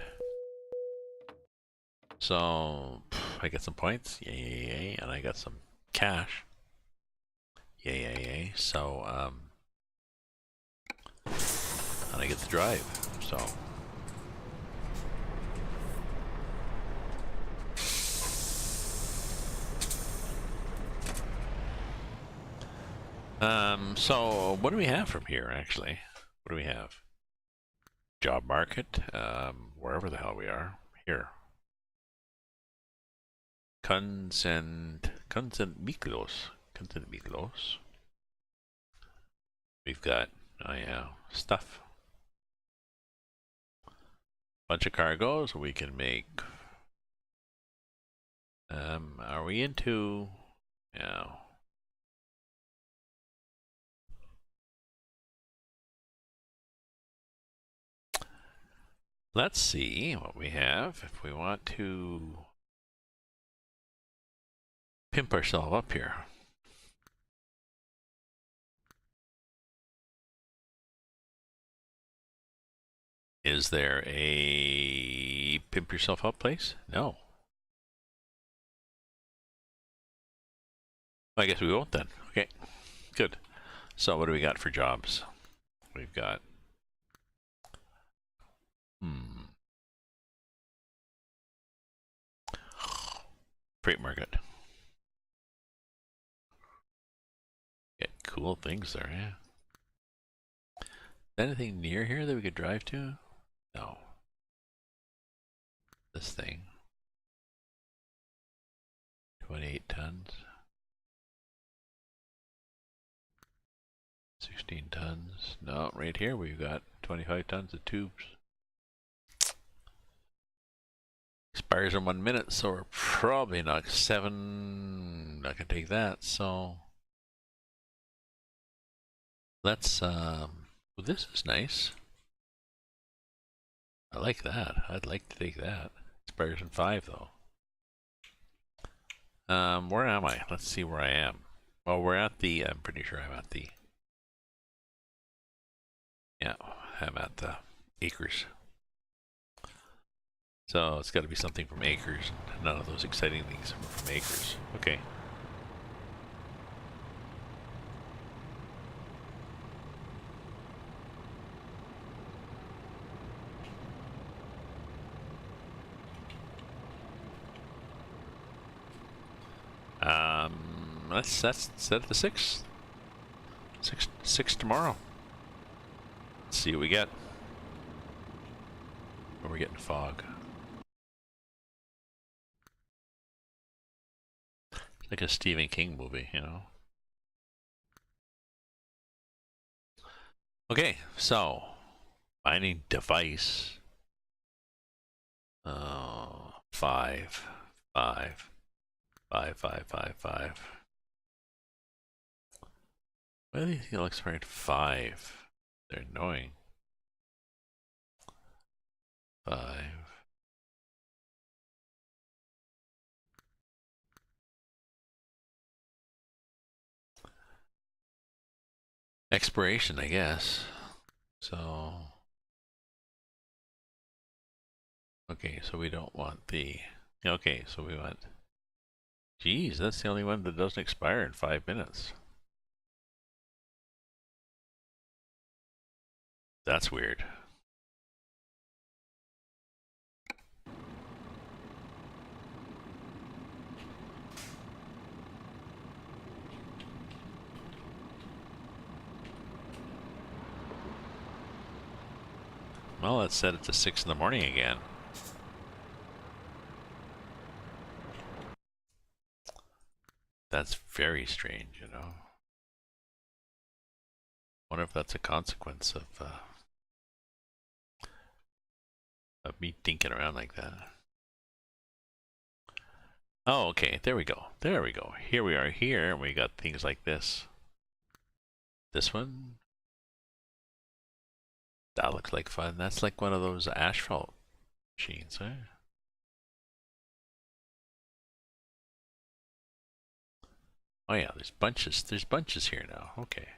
So, I get some points. Yay. And I got some cash. Yay. So, and I get to drive. So. So what do we have from here, actually? What do we have? Job market, wherever the hell we are. Here. Miklos. We've got, oh yeah, stuff. Bunch of cargoes we can make. Are we into, yeah. Let's see what we have if we want to pimp ourselves up here. Is there a pimp yourself up place? No. I guess we won't then. Okay, good. So what do we got for jobs? We've got freight market. Get cool things there, yeah. Is there anything near here that we could drive to? No. This thing. 28 tons. 16 tons. No, right here we've got 25 tons of tubes. Expires in 1 minute, so we're probably not not gonna take that. So let's. Well, this is nice. I like that. I'd like to take that. Expires in 5 though. Where am I? Let's see where I am. Well, we're at the. I'm pretty sure I'm at the. Yeah, I'm at the acres. So it's got to be something from acres. None of those exciting things are from acres. Okay. Let's set it to 6. 6 tomorrow. Let's see what we get. Oh, we're getting fog. It's like a Stephen King movie, you know? Okay, so finding device. 5, 5, 5, 5, 5, 5. Why do you think it looks right? 5. They're annoying. 5. Expiration, I guess. So. Okay, so we don't want the. Okay, so we want. Geez, that's the only one that doesn't expire in 5 minutes. That's weird. Well, let's set it to 6 in the morning again. That's very strange, you know. Wonder if that's a consequence of me dinking around like that. Oh, okay. There we go. There we go. Here we are here, and we got things like this. This one. That looks like fun. That's like one of those asphalt machines, eh? Oh yeah, there's bunches. There's bunches here now. Okay.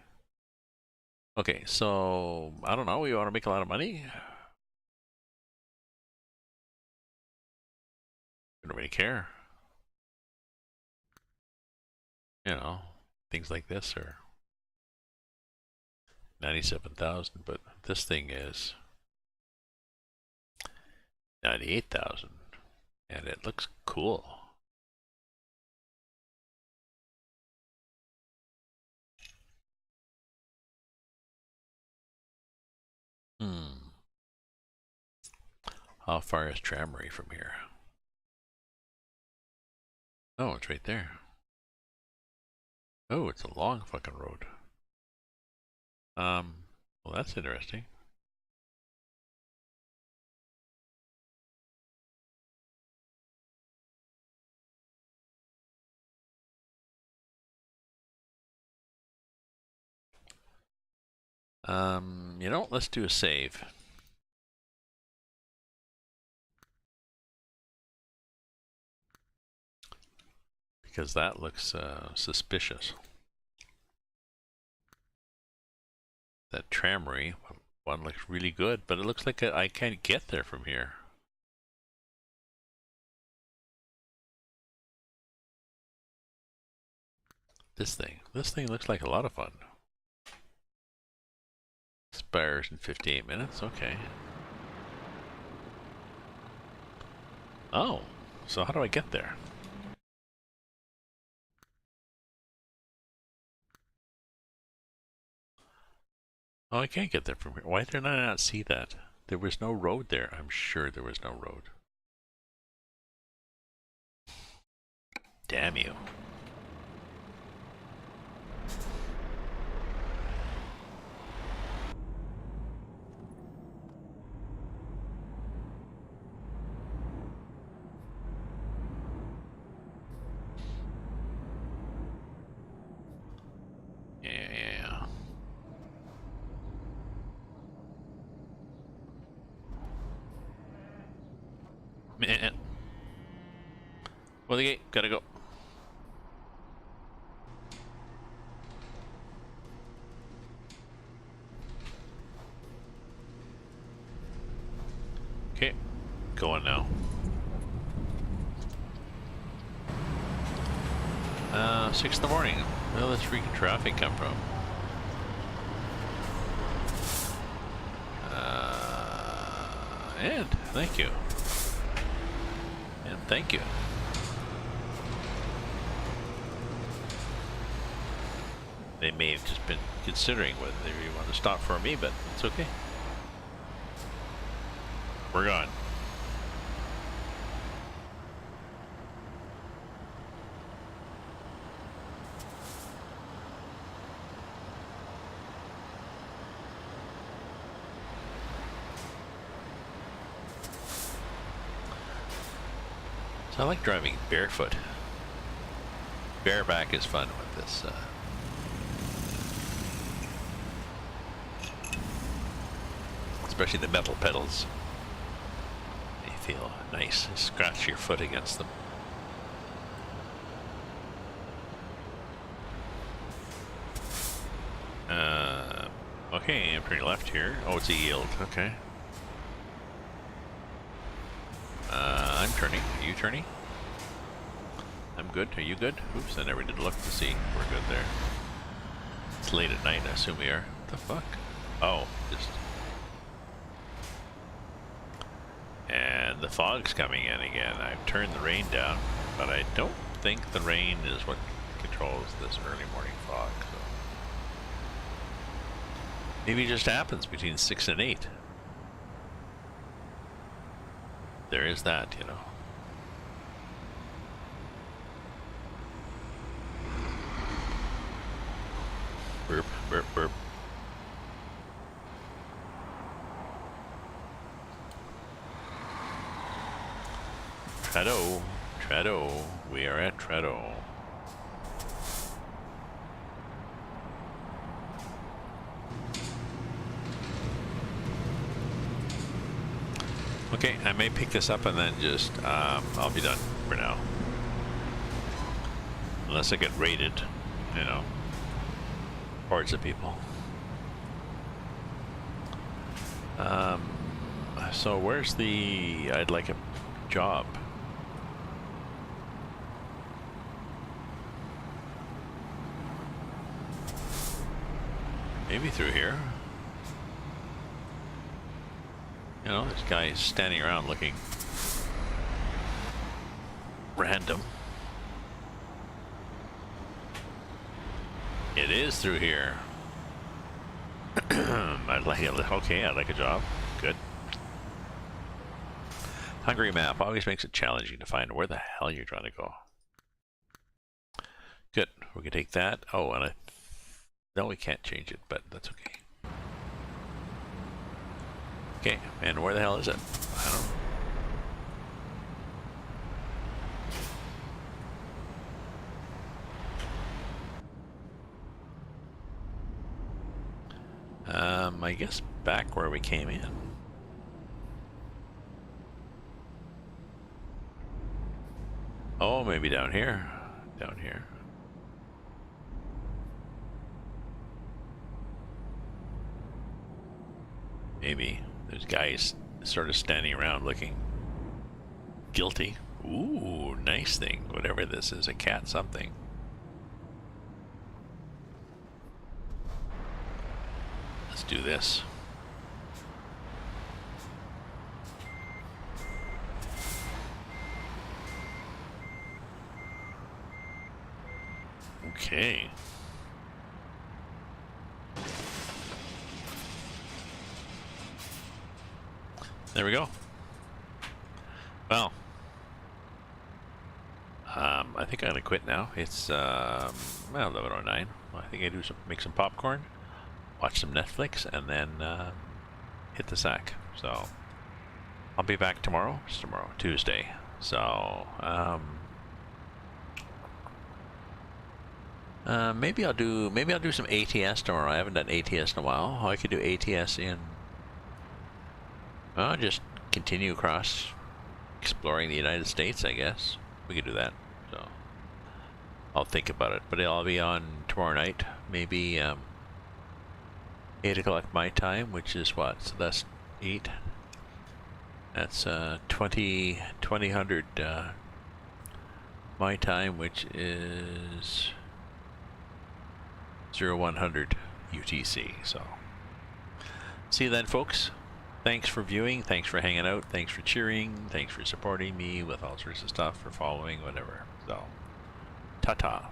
Okay, so I don't know. We want to make a lot of money. I don't really care. You know, things like this are 97,000, but this thing is 98,000, and it looks cool. How far is Tramway from here? Oh, it's right there. Oh, it's a long fucking road. Well, that's interesting. You know, let's do a save. Because that looks suspicious. That Tramway one looks really good, but it looks like I can't get there from here. This thing looks like a lot of fun. Expires in 58 minutes, okay. Oh, so how do I get there? Oh, I can't get there from here. Why did I not see that? There was no road there. I'm sure there was no road. Damn you. Yeah. Man. Well, the gate, gotta go. Okay, going now. 6 in the morning. Where does freaking traffic come from? And thank you. And thank you. They may have just been considering whether they really want to stop for me, but it's okay. We're gone. So I like driving barefoot. Bareback is fun with this. Especially the metal pedals. They feel nice. Scratch your foot against them. Okay, I'm turning left here. Oh, it's a yield. Okay. I'm turning. Are you turning? I'm good. Are you good? Oops, I never did look to see. We're good there. It's late at night, I assume we are. What the fuck? Oh, just... And the fog's coming in again. I've turned the rain down, but I don't think the rain is what controls this early morning fog. So maybe it just happens between 6 and 8. There is that, you know. Burp, burp, burp. Tredo, Tredo, we are at Tredo. Okay, I may pick this up and then just, I'll be done for now. Unless I get raided, you know, hordes of people. So where's the, I'd like a job. Maybe through here. You know, this guy is standing around looking random. It is through here. I'd like it. Okay, I'd like a job. Good. Hungary map always makes it challenging to find where the hell you're trying to go. Good. We can take that. Oh, and no, we can't change it, but that's okay. Okay, and where the hell is it? I don't know. I guess back where we came in. Oh, maybe down here. Down here. Maybe. There's guys sort of standing around looking guilty. Ooh, nice thing. Whatever this is, a cat something. Let's do this. Okay. There we go. Well, I think I'm gonna quit now. It's well 11:09. I think I do make some popcorn, watch some Netflix, and then hit the sack. So I'll be back tomorrow. It's tomorrow, Tuesday. So maybe I'll do some ATS tomorrow. I haven't done ATS in a while. I could do ATS in. Just continue across, exploring the United States. I guess we could do that. So I'll think about it. But I'll be on tomorrow night. Maybe 8 o'clock my time, which is what? So that's 8. That's 2000 my time, which is 0100 UTC. So see you then, folks. Thanks for viewing. Thanks for hanging out. Thanks for cheering. Thanks for supporting me with all sorts of stuff, for following, whatever. So ta-ta.